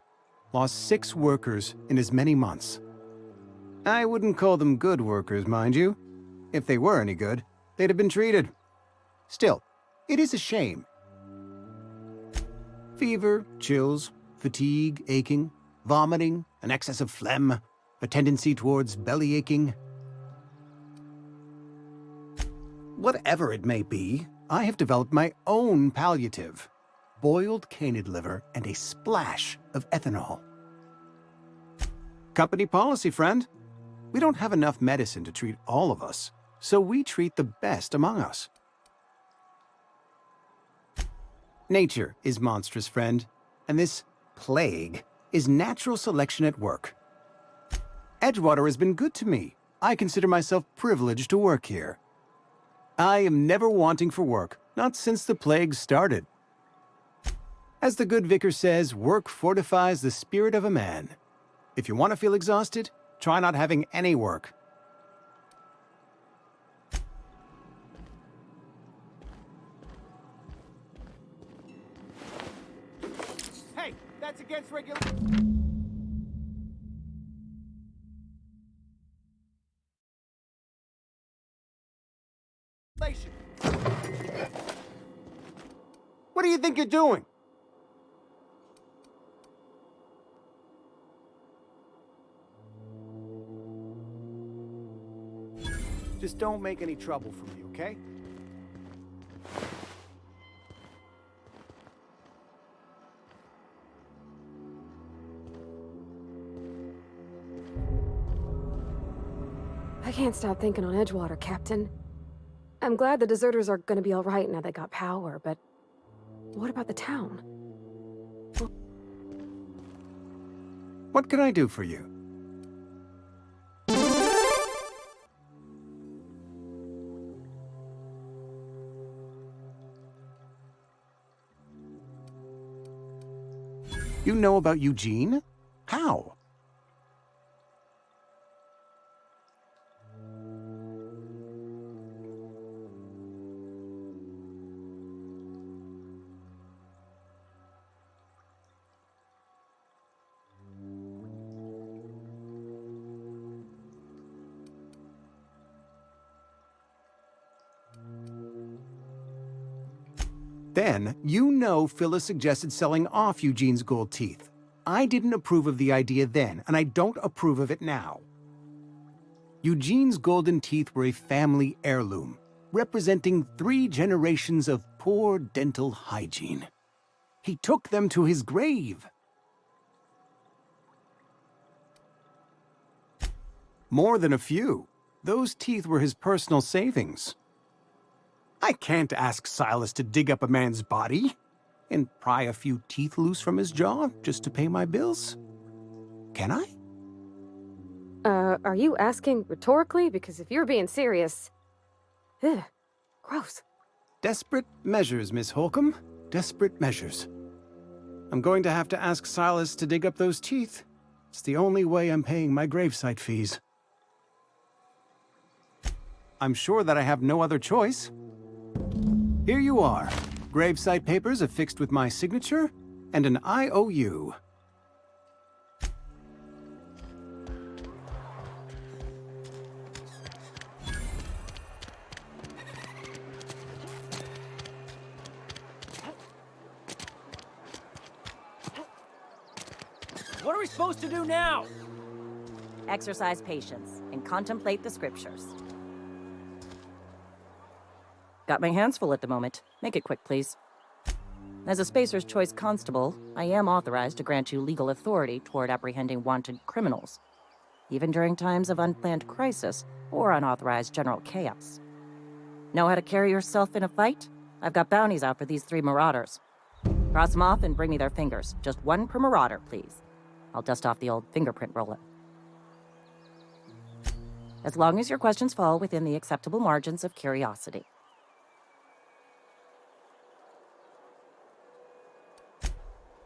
Lost 6 workers in as many months. I wouldn't call them good workers, mind you. If they were any good, they'd have been treated. Still, it is a shame. Fever, chills, fatigue, aching, vomiting, an excess of phlegm, a tendency towards belly aching. Whatever it may be, I have developed my own palliative. Boiled canid liver and a splash of ethanol. Company policy, friend. We don't have enough medicine to treat all of us, so we treat the best among us. Nature is monstrous, friend, and this plague is natural selection at work. Edgewater has been good to me. I consider myself privileged to work here. I am never wanting for work, not since the plague started. As the good vicar says, work fortifies the spirit of a man. If you want to feel exhausted, try not having any work. Hey, that's against regulation. What do you think you're doing? Just don't make any trouble for me, okay? I can't stop thinking on Edgewater, Captain. I'm glad the deserters are gonna be all right now they got power, but what about the town? What can I do for you? You know about Eugene? How? Then, you know Phyllis suggested selling off Eugene's gold teeth. I didn't approve of the idea then, and I don't approve of it now. Eugene's golden teeth were a family heirloom, representing 3 generations of poor dental hygiene. He took them to his grave. More than a few. Those teeth were his personal savings. I can't ask Silas to dig up a man's body and pry a few teeth loose from his jaw just to pay my bills. Can I? Are you asking rhetorically? Because if you're being serious... Ugh, gross. Desperate measures, Miss Holcomb. Desperate measures. I'm going to have to ask Silas to dig up those teeth. It's the only way I'm paying my gravesite fees. I'm sure that I have no other choice. Here you are. Gravesite papers affixed with my signature and an IOU. What are we supposed to do now? Exercise patience and contemplate the scriptures. Got my hands full at the moment. Make it quick, please. As a Spacer's Choice Constable, I am authorized to grant you legal authority toward apprehending wanted criminals, even during times of unplanned crisis or unauthorized general chaos. Know how to carry yourself in a fight? I've got bounties out for these 3 marauders. Cross them off and bring me their fingers. Just 1 per marauder, please. I'll dust off the old fingerprint roller. As long as your questions fall within the acceptable margins of curiosity.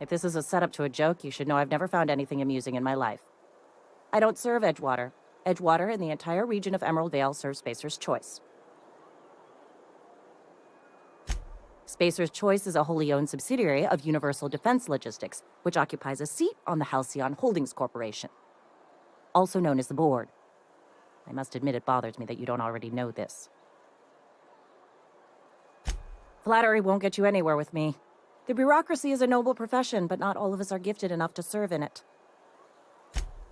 If this is a setup to a joke, you should know I've never found anything amusing in my life. I don't serve Edgewater. Edgewater and the entire region of Emerald Vale serve Spacer's Choice. Spacer's Choice is a wholly owned subsidiary of Universal Defense Logistics, which occupies a seat on the Halcyon Holdings Corporation, also known as the Board. I must admit it bothers me that you don't already know this. Flattery won't get you anywhere with me. The bureaucracy is a noble profession, but not all of us are gifted enough to serve in it.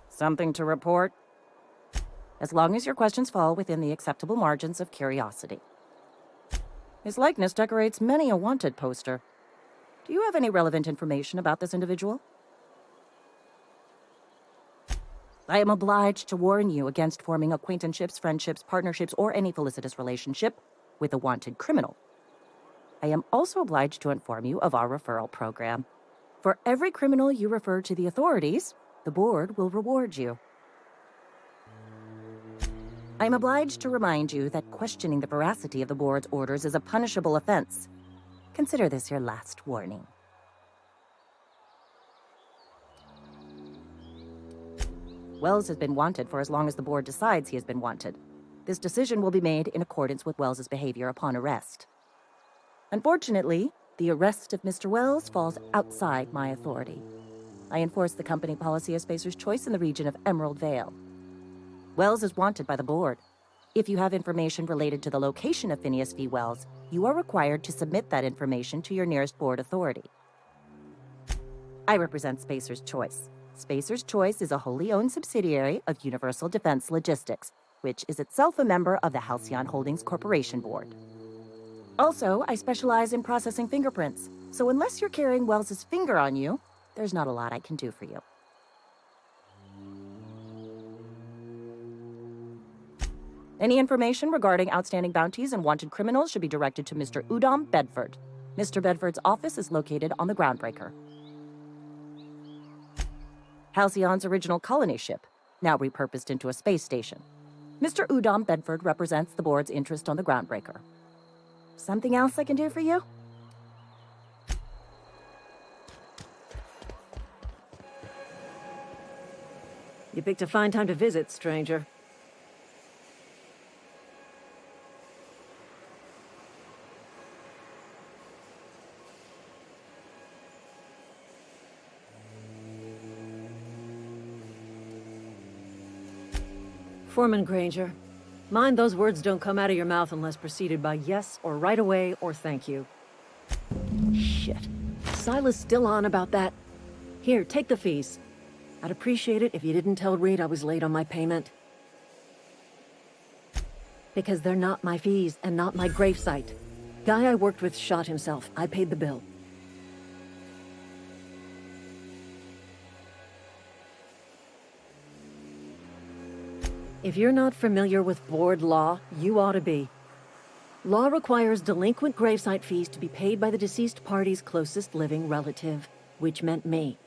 Something to report? As long as your questions fall within the acceptable margins of curiosity. His likeness decorates many a wanted poster. Do you have any relevant information about this individual? I am obliged to warn you against forming acquaintanceships, friendships, partnerships, or any felicitous relationship with a wanted criminal. I am also obliged to inform you of our referral program. For every criminal you refer to the authorities, the board will reward you. I am obliged to remind you that questioning the veracity of the board's orders is a punishable offense. Consider this your last warning. Wells has been wanted for as long as the board decides he has been wanted. This decision will be made in accordance with Wells's behavior upon arrest. Unfortunately, the arrest of Mr. Wells falls outside my authority. I enforce the company policy of Spacer's Choice in the region of Emerald Vale. Wells is wanted by the board. If you have information related to the location of Phineas V. Wells, you are required to submit that information to your nearest board authority. I represent Spacer's Choice. Spacer's Choice is a wholly owned subsidiary of Universal Defense Logistics, which is itself a member of the Halcyon Holdings Corporation Board. Also, I specialize in processing fingerprints, so unless you're carrying Wells's finger on you, there's not a lot I can do for you. Any information regarding outstanding bounties and wanted criminals should be directed to Mr. Udom Bedford. Mr. Bedford's office is located on the Groundbreaker. Halcyon's original colony ship, now repurposed into a space station. Mr. Udom Bedford represents the board's interest on the Groundbreaker. Something else I can do for you? You picked a fine time to visit, stranger. Foreman Granger, mind those words don't come out of your mouth unless preceded by yes or right away or thank you. Shit. Silas still on about that? Here, take the fees. I'd appreciate it if you didn't tell Reed I was late on my payment. Because they're not my fees and not my gravesite. Guy I worked with shot himself. I paid the bill. If you're not familiar with board law, you ought to be. Law requires delinquent gravesite fees to be paid by the deceased party's closest living relative, which meant me.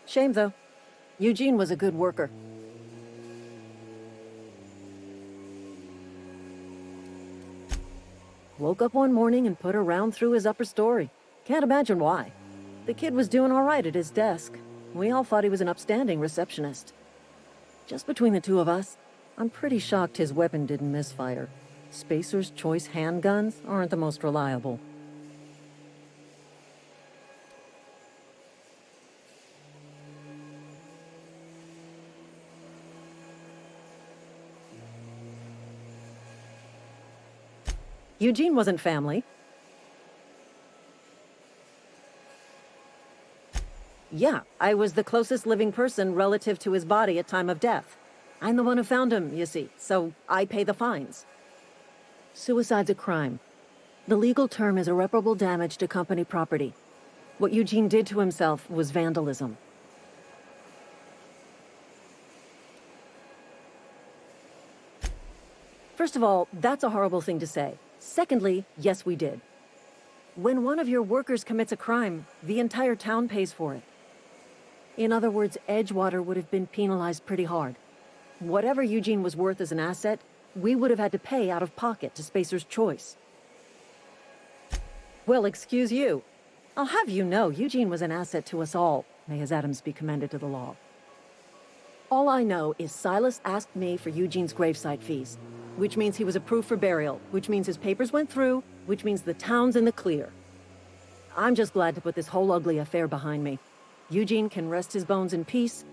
Shame, though. Eugene was a good worker. Woke up one morning and put a round through his upper story. Can't imagine why. The kid was doing all right at his desk. We all thought he was an upstanding receptionist. Just between the two of us, I'm pretty shocked his weapon didn't misfire. Spacer's Choice handguns aren't the most reliable. Eugene wasn't family. Yeah, I was the closest living person relative to his body at time of death. I'm the one who found him, you see, so I pay the fines. Suicide's a crime. The legal term is irreparable damage to company property. What Eugene did to himself was vandalism. First of all, that's a horrible thing to say. Secondly, yes, we did. When one of your workers commits a crime, the entire town pays for it. In other words, Edgewater would have been penalized pretty hard. Whatever Eugene was worth as an asset, we would have had to pay out of pocket to Spacer's Choice. Well, excuse you. I'll have you know, Eugene was an asset to us all. May his atoms be commended to the law. All I know is Silas asked me for Eugene's gravesite fees, which means he was approved for burial, which means his papers went through, which means the town's in the clear. I'm just glad to put this whole ugly affair behind me. Eugene can rest his bones in peace,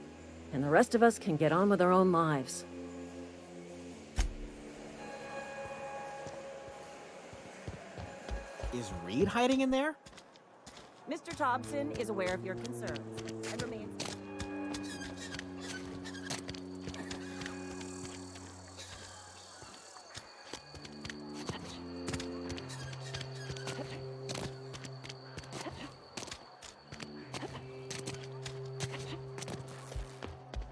and the rest of us can get on with our own lives. Is Reed hiding in there? Mr. Thompson is aware of your concerns and remains...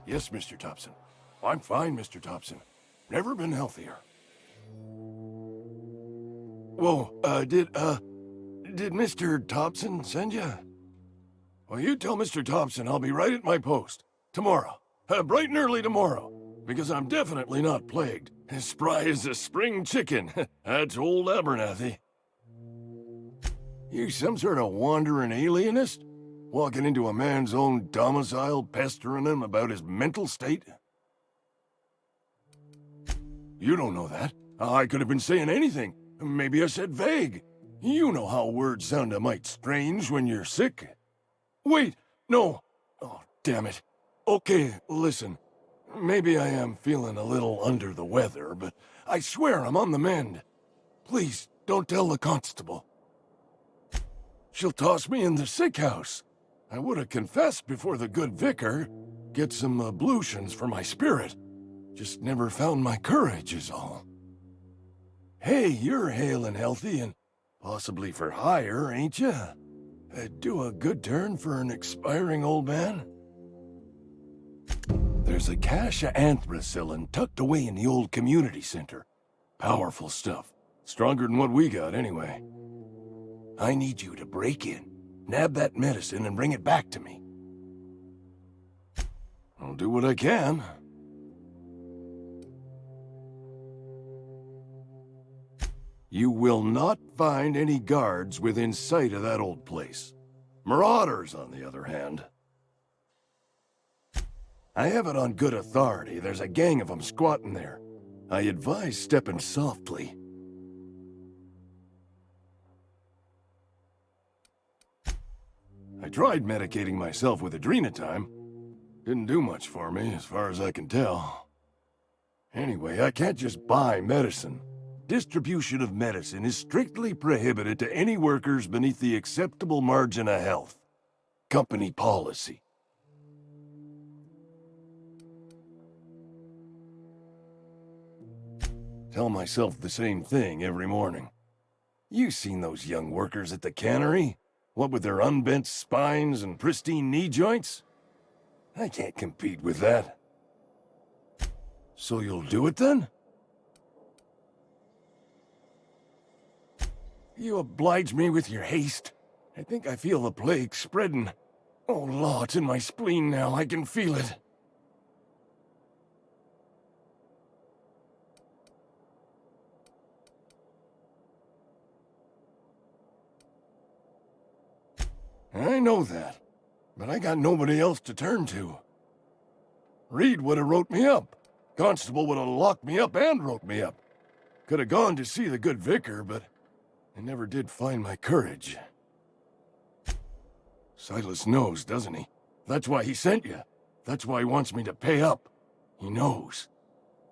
Yes, Mr. Thompson. I'm fine, Mr. Thompson. Never been healthier. Whoa, did Mr. Thompson send you? Well, you tell Mr. Thompson I'll be right at my post. Tomorrow. Bright and early tomorrow. Because I'm definitely not plagued. As spry as a spring chicken. That's old Abernathy. You some sort of wandering alienist? Walking into a man's own domicile, pestering him about his mental state? You don't know that. I could have been saying anything. Maybe I said vague. You know how words sound a mite strange when you're sick. Wait, no. Oh, damn it. Okay, listen. Maybe I am feeling a little under the weather, but I swear I'm on the mend. Please, don't tell the constable. She'll toss me in the sick house. I would have confessed before the good vicar. Get some ablutions for my spirit. Just never found my courage is all. Hey, you're hale and healthy and possibly for hire, ain't you? Do a good turn for an expiring old man? There's a cache of anthracillin tucked away in the old community center. Powerful stuff. Stronger than what we got, anyway. I need you to break in, nab that medicine, and bring it back to me. I'll do what I can. You will not find any guards within sight of that old place. Marauders, on the other hand. I have it on good authority there's a gang of them squatting there. I advise stepping softly. I tried medicating myself with adrenatime. Didn't do much for me, as far as I can tell. Anyway, I can't just buy medicine. Distribution of medicine is strictly prohibited to any workers beneath the acceptable margin of health. Company policy. Tell myself the same thing every morning. You seen those young workers at the cannery? What with their unbent spines and pristine knee joints? I can't compete with that. So you'll do it then? You oblige me with your haste. I think I feel the plague spreading. Oh, law, it's in my spleen now. I can feel it. I know that, but I got nobody else to turn to. Reed would have wrote me up. Constable would have locked me up and wrote me up. Could have gone to see the good vicar, but I never did find my courage. Silas knows, doesn't he? That's why he sent you. That's why he wants me to pay up. He knows.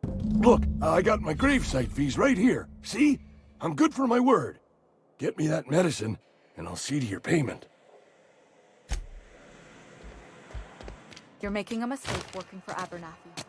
Look, I got my gravesite fees right here. See? I'm good for my word. Get me that medicine, and I'll see to your payment. You're making a mistake working for Abernathy.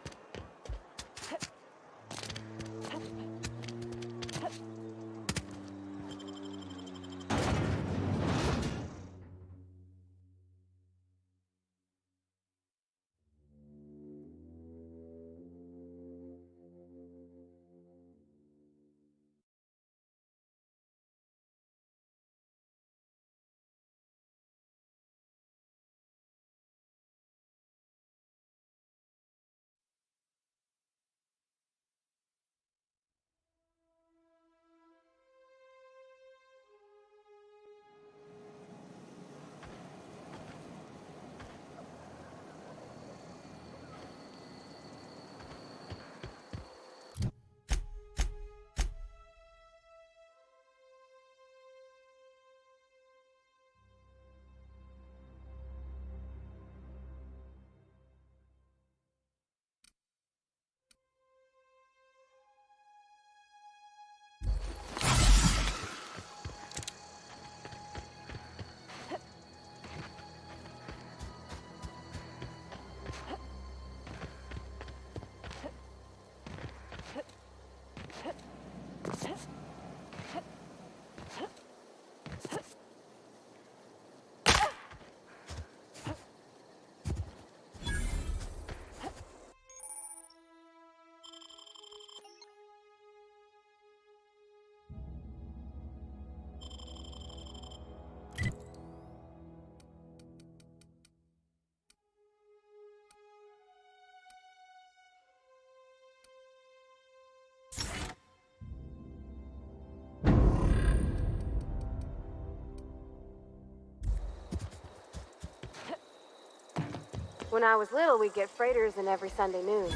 When I was little, we'd get freighters in every Sunday noon.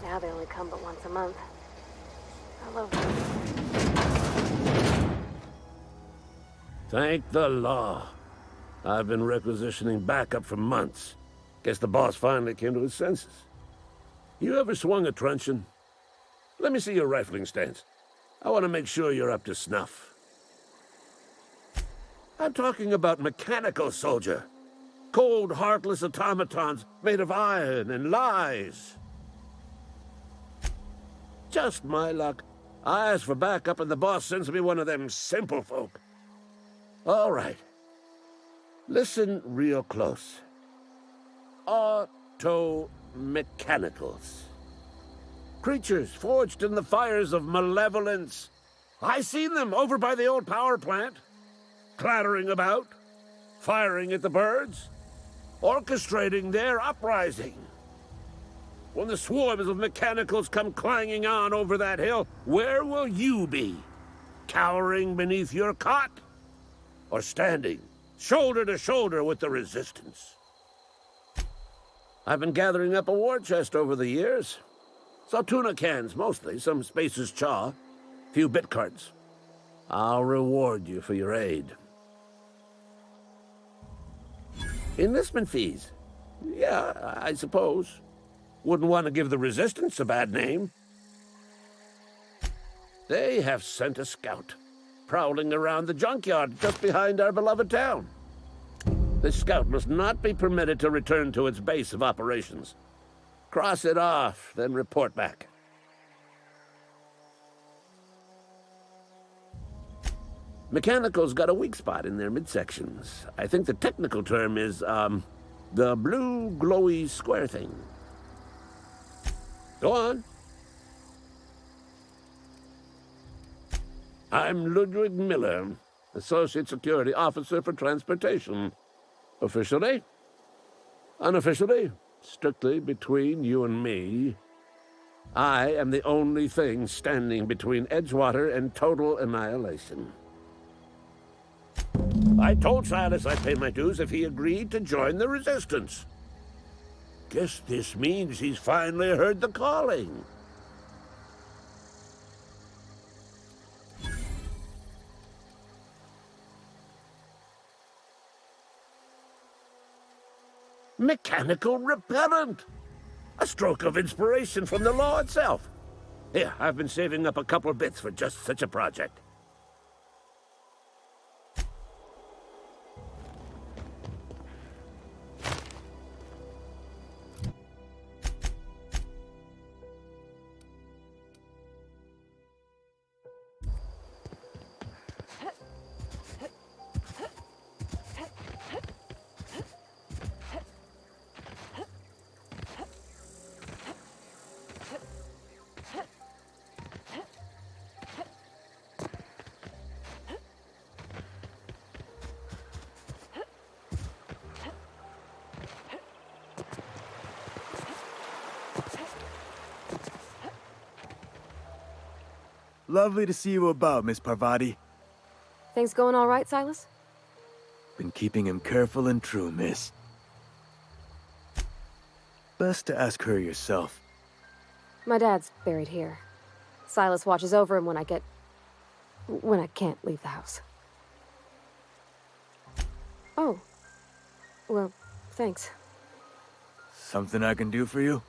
Now they only come but once a month. I love them. Thank the law. I've been requisitioning backup for months. Guess the boss finally came to his senses. You ever swung a truncheon? Let me see your rifling stance. I want to make sure you're up to snuff. I'm talking about mechanical soldier. Cold, heartless automatons made of iron and lies. Just my luck. I ask for backup and the boss sends me one of them simple folk. All right. Listen real close. Auto-mechanicals. Creatures forged in the fires of malevolence. I seen them over by the old power plant. Clattering about, firing at the birds, orchestrating their uprising. When the swarms of mechanicals come clanging on over that hill, where will you be? Cowering beneath your cot? Or standing, shoulder to shoulder with the resistance? I've been gathering up a war chest over the years. Saw tuna cans, mostly, some Spacer's chaw, few bit cards. I'll reward you for your aid. Enlistment fees. Yeah, I suppose. Wouldn't want to give the Resistance a bad name. They have sent a scout, prowling around the junkyard just behind our beloved town. This scout must not be permitted to return to its base of operations. Cross it off, then report back. Mechanicals got a weak spot in their midsections. I think the technical term is, the blue glowy square thing. Go on. I'm Ludwig Miller, Associate Security Officer for Transportation. Officially? Unofficially? Strictly between you and me. I am the only thing standing between Edgewater and total annihilation. I told Silas I'd pay my dues if he agreed to join the Resistance. Guess this means he's finally heard the calling. Mechanical repellent! A stroke of inspiration from the law itself. Here, I've been saving up a couple of bits for just such a project. Lovely to see you about, Miss Parvati. Things going all right, Silas? Been keeping him careful and true, miss. Best to ask her yourself. My dad's buried here. Silas watches over him when I can't leave the house. Oh. Well, thanks. Something I can do for you?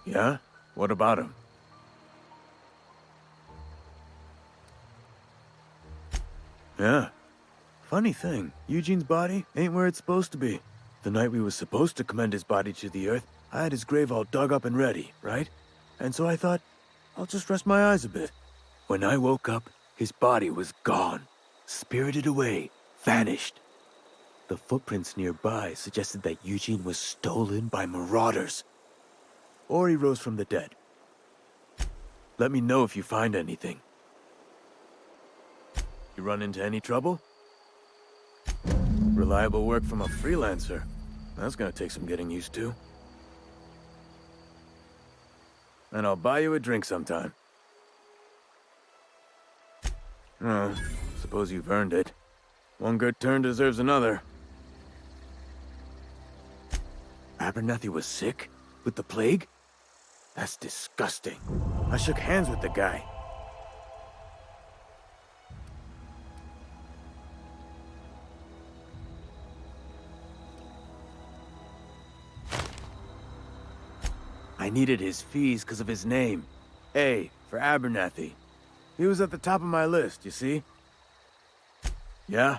Yeah? What about him? Yeah. Funny thing, Eugene's body ain't where it's supposed to be. The night we was supposed to commend his body to the earth, I had his grave all dug up and ready, right? And so I thought, I'll just rest my eyes a bit. When I woke up, his body was gone. Spirited away. Vanished. The footprints nearby suggested that Eugene was stolen by marauders. Or he rose from the dead. Let me know if you find anything. You run into any trouble? Reliable work from a freelancer. That's gonna take some getting used to. And I'll buy you a drink sometime. Suppose you've earned it. One good turn deserves another. Abernathy was sick? With the plague? That's disgusting. I shook hands with the guy. I needed his fees because of his name. A, for Abernathy. He was at the top of my list, you see? Yeah?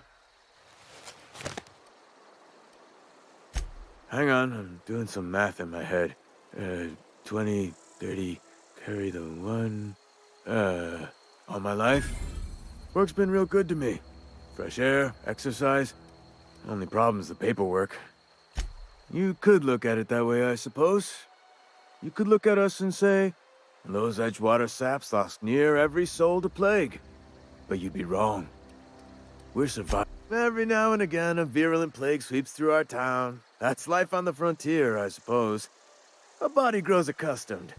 Hang on, I'm doing some math in my head. 20, 30, carry the 1... all my life? Work's been real good to me. Fresh air, exercise. Only problem's the paperwork. You could look at it that way, I suppose. You could look at us and say, those Edgewater saps lost near every soul to plague. But you'd be wrong. We're surviving. Every now and again, a virulent plague sweeps through our town. That's life on the frontier, I suppose. A body grows accustomed.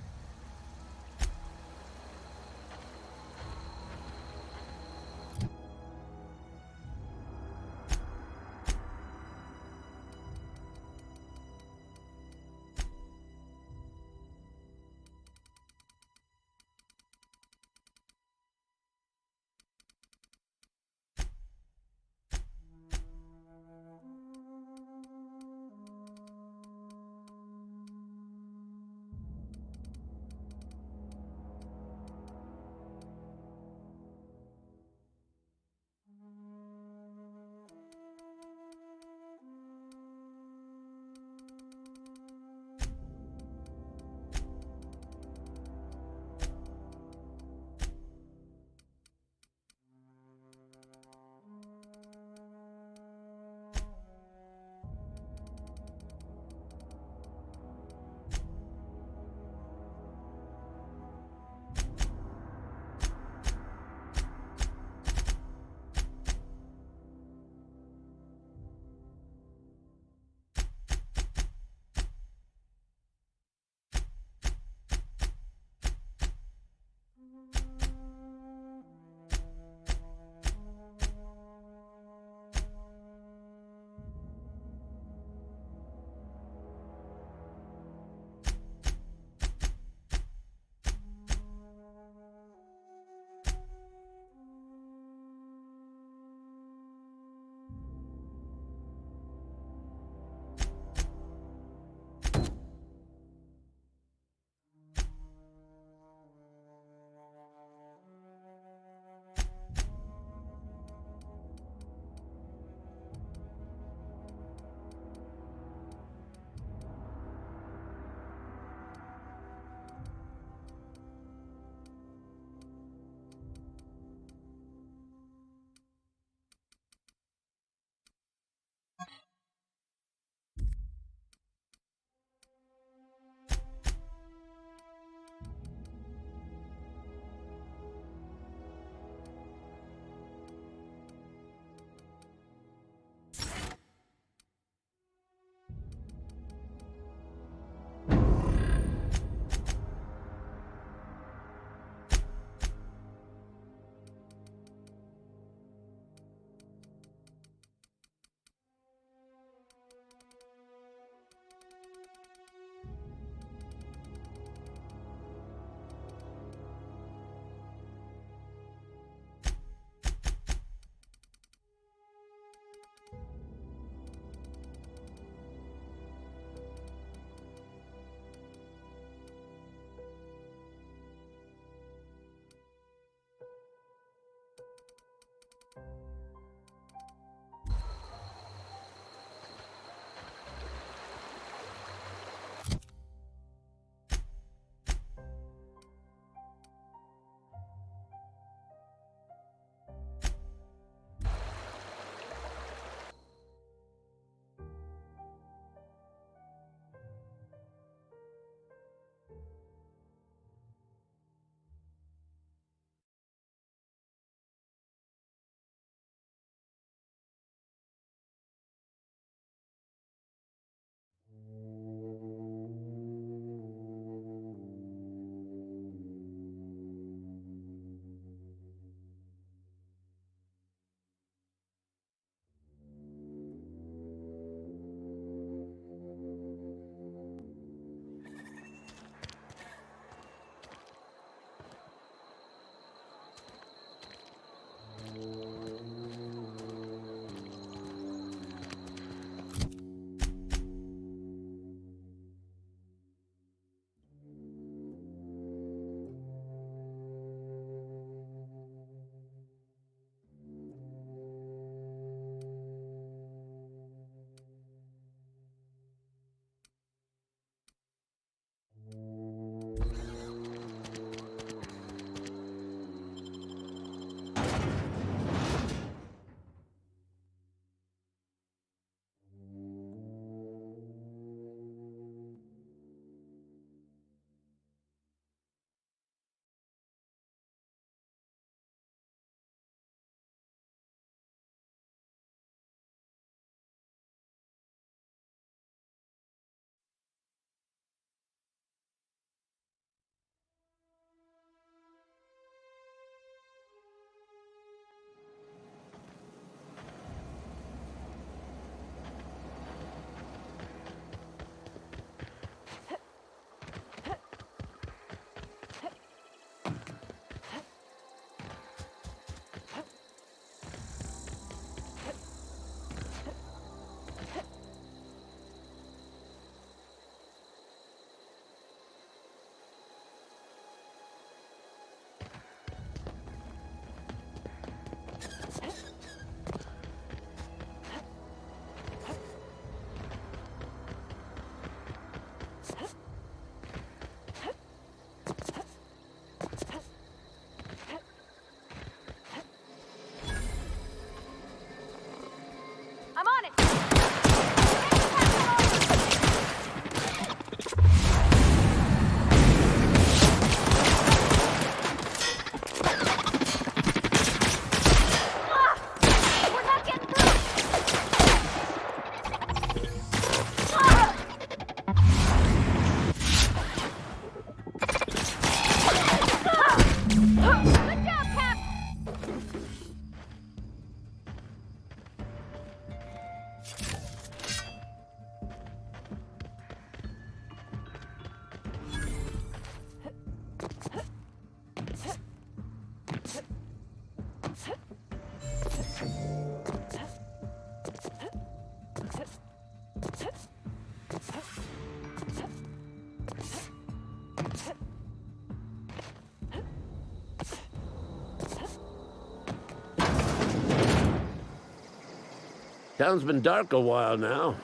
Town's been dark a while now.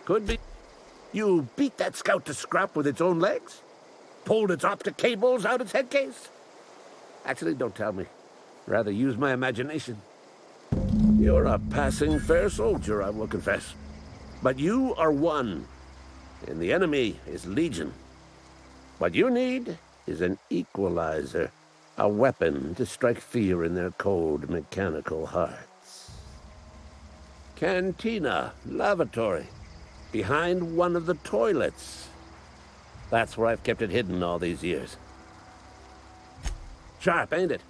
Could be. You beat that scout to scrap with its own legs? Pulled its optic cables out its headcase? Actually, don't tell me. Rather use my imagination. You're a passing fair soldier, I will confess. But you are one, and the enemy is legion. What you need is an equalizer, a weapon to strike fear in their cold, mechanical hearts. Cantina, lavatory, behind one of the toilets. That's where I've kept it hidden all these years. Sharp, ain't it?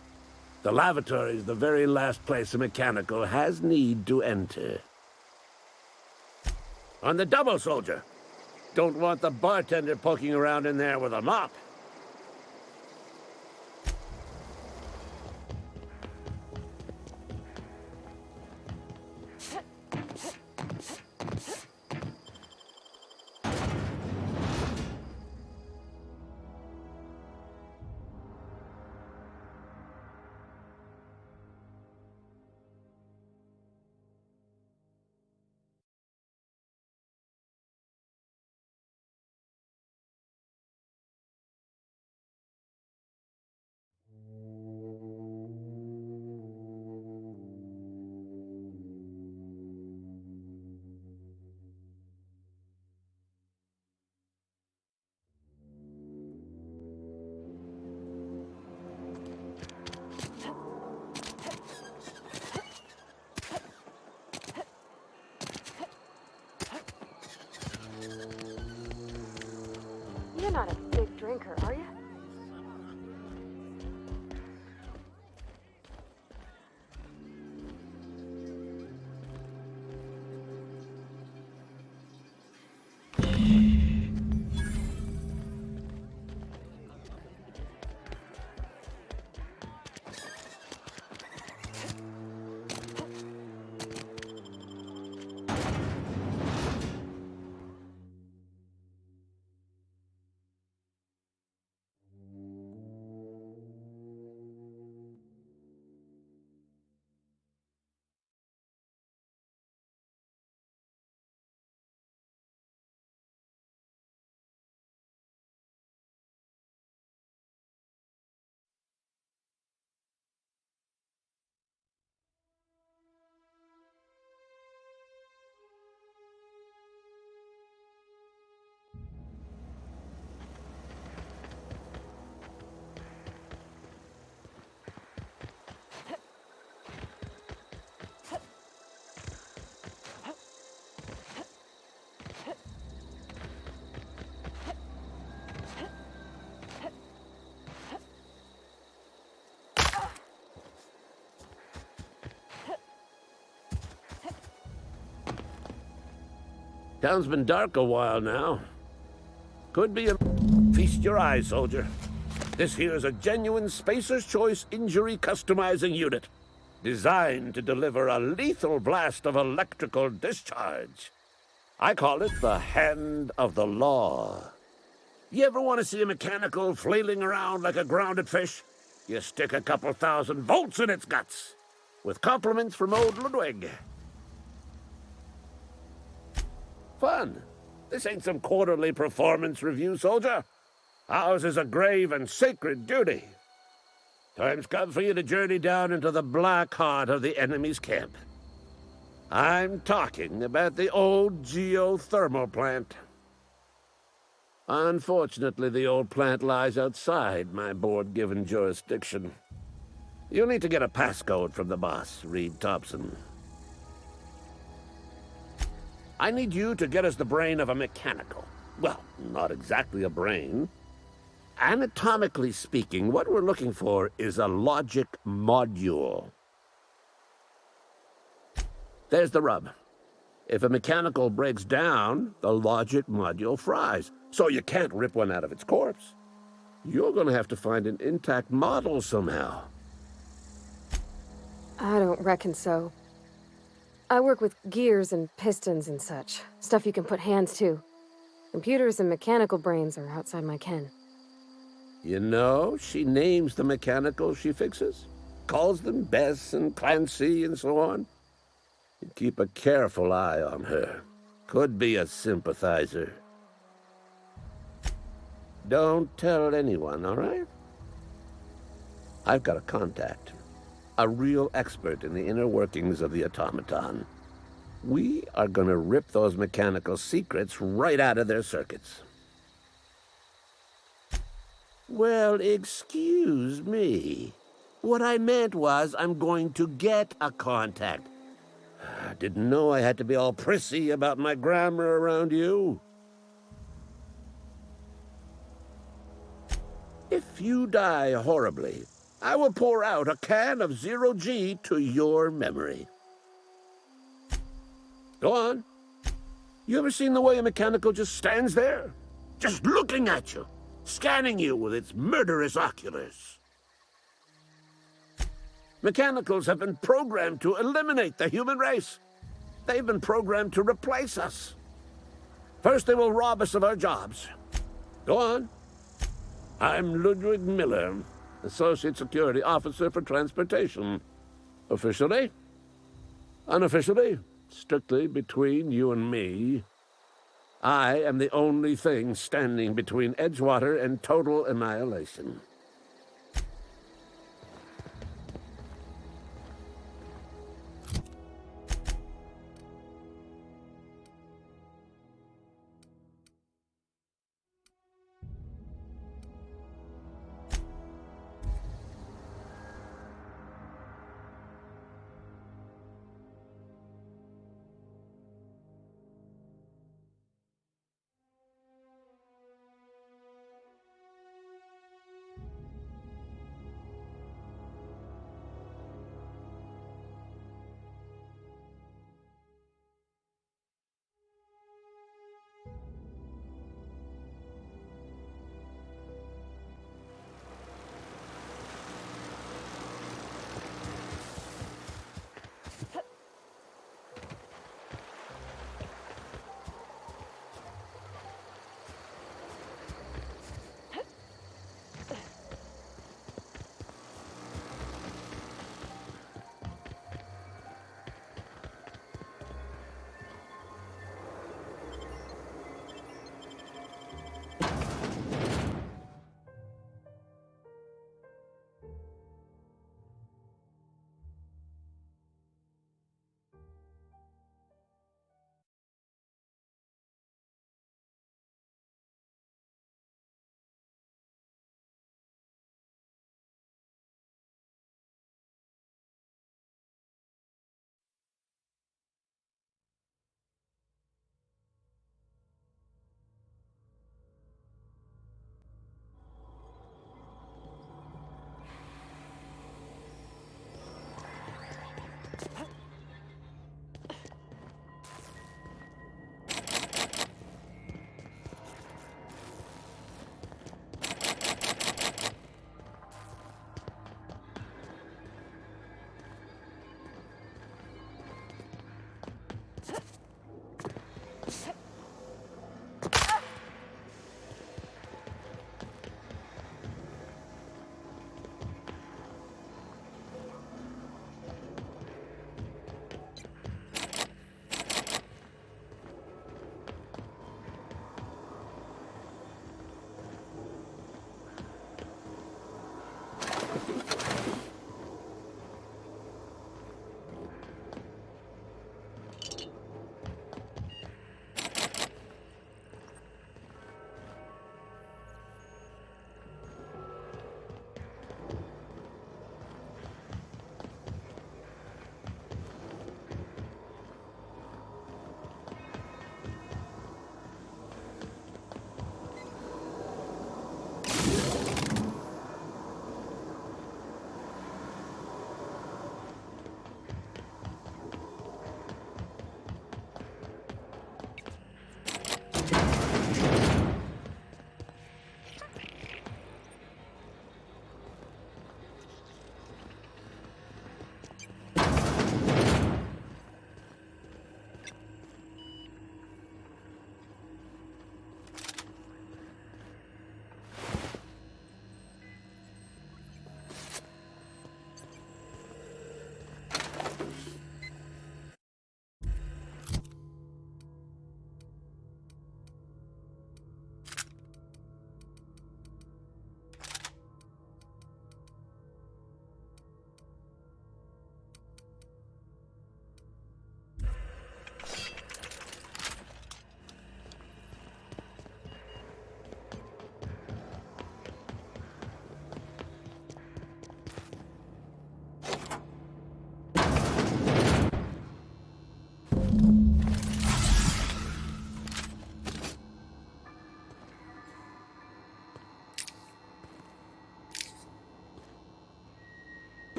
The lavatory is the very last place a mechanical has need to enter. On the double, soldier. Don't want the bartender poking around in there with a mop. You're not a big drinker, are you? Town's been dark a while now. Could be a... Feast your eyes, soldier. This here's a genuine Spacer's Choice injury customizing unit, designed to deliver a lethal blast of electrical discharge. I call it the Hand of the Law. You ever want to see a mechanical flailing around like a grounded fish? You stick a couple thousand volts in its guts. With compliments from old Ludwig. Fun. This ain't some quarterly performance review, soldier. Ours is a grave and sacred duty. Time's come for you to journey down into the black heart of the enemy's camp. I'm talking about the old geothermal plant. Unfortunately, the old plant lies outside my board-given jurisdiction. You'll need to get a passcode from the boss, Reed Thompson. I need you to get us the brain of a mechanical. Well, not exactly a brain. Anatomically speaking, what we're looking for is a logic module. There's the rub. If a mechanical breaks down, the logic module fries, so you can't rip one out of its corpse. You're going to have to find an intact model somehow. I don't reckon so. I work with gears and pistons and such. Stuff you can put hands to. Computers and mechanical brains are outside my ken. You know, she names the mechanicals she fixes, calls them Bess and Clancy and so on. You keep a careful eye on her. Could be a sympathizer. Don't tell anyone, all right? I've got a contact. A real expert in the inner workings of the automaton. We are gonna rip those mechanical secrets right out of their circuits. Well, excuse me. What I meant was I'm going to get a contact. I didn't know I had to be all prissy about my grammar around you. If you die horribly, I will pour out a can of zero-G to your memory. Go on. You ever seen the way a mechanical just stands there? Just looking at you, scanning you with its murderous oculars. Mechanicals have been programmed to eliminate the human race. They've been programmed to replace us. First, they will rob us of our jobs. Go on. I'm Ludwig Miller, Associate Security Officer for Transportation. Officially, unofficially, strictly between you and me, I am the only thing standing between Edgewater and total annihilation.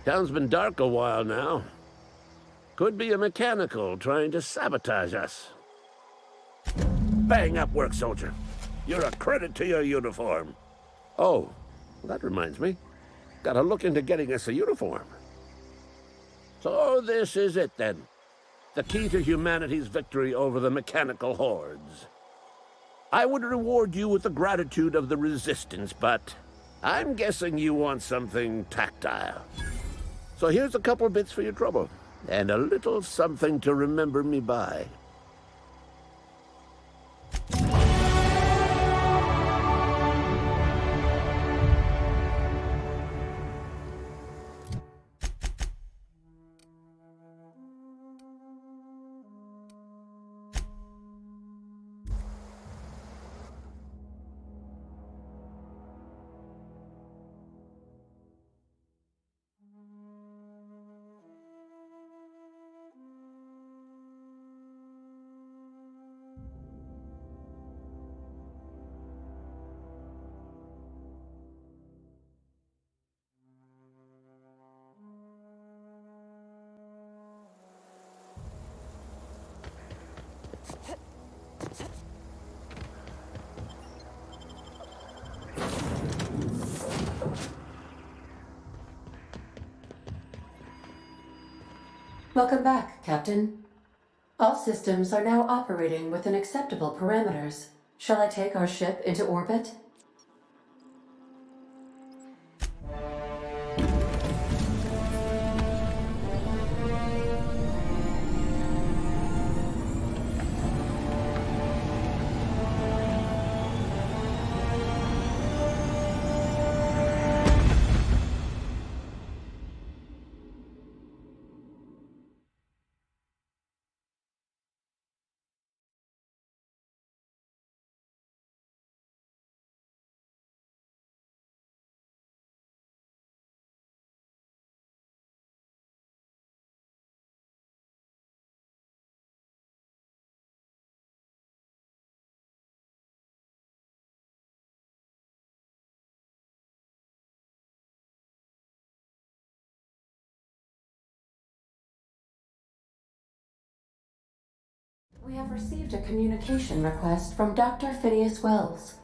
Town's been dark a while now. Could be a mechanical trying to sabotage us. Bang up work, soldier. You're a credit to your uniform. Oh, that reminds me. Gotta look into getting us a uniform. So this is it, then. The key to humanity's victory over the mechanical hordes. I would reward you with the gratitude of the Resistance, but I'm guessing you want something tactile. So here's a couple bits for your trouble, and a little something to remember me by. Welcome back, Captain. All systems are now operating within acceptable parameters. Shall I take our ship into orbit? We have received a communication request from Dr. Phineas Wells.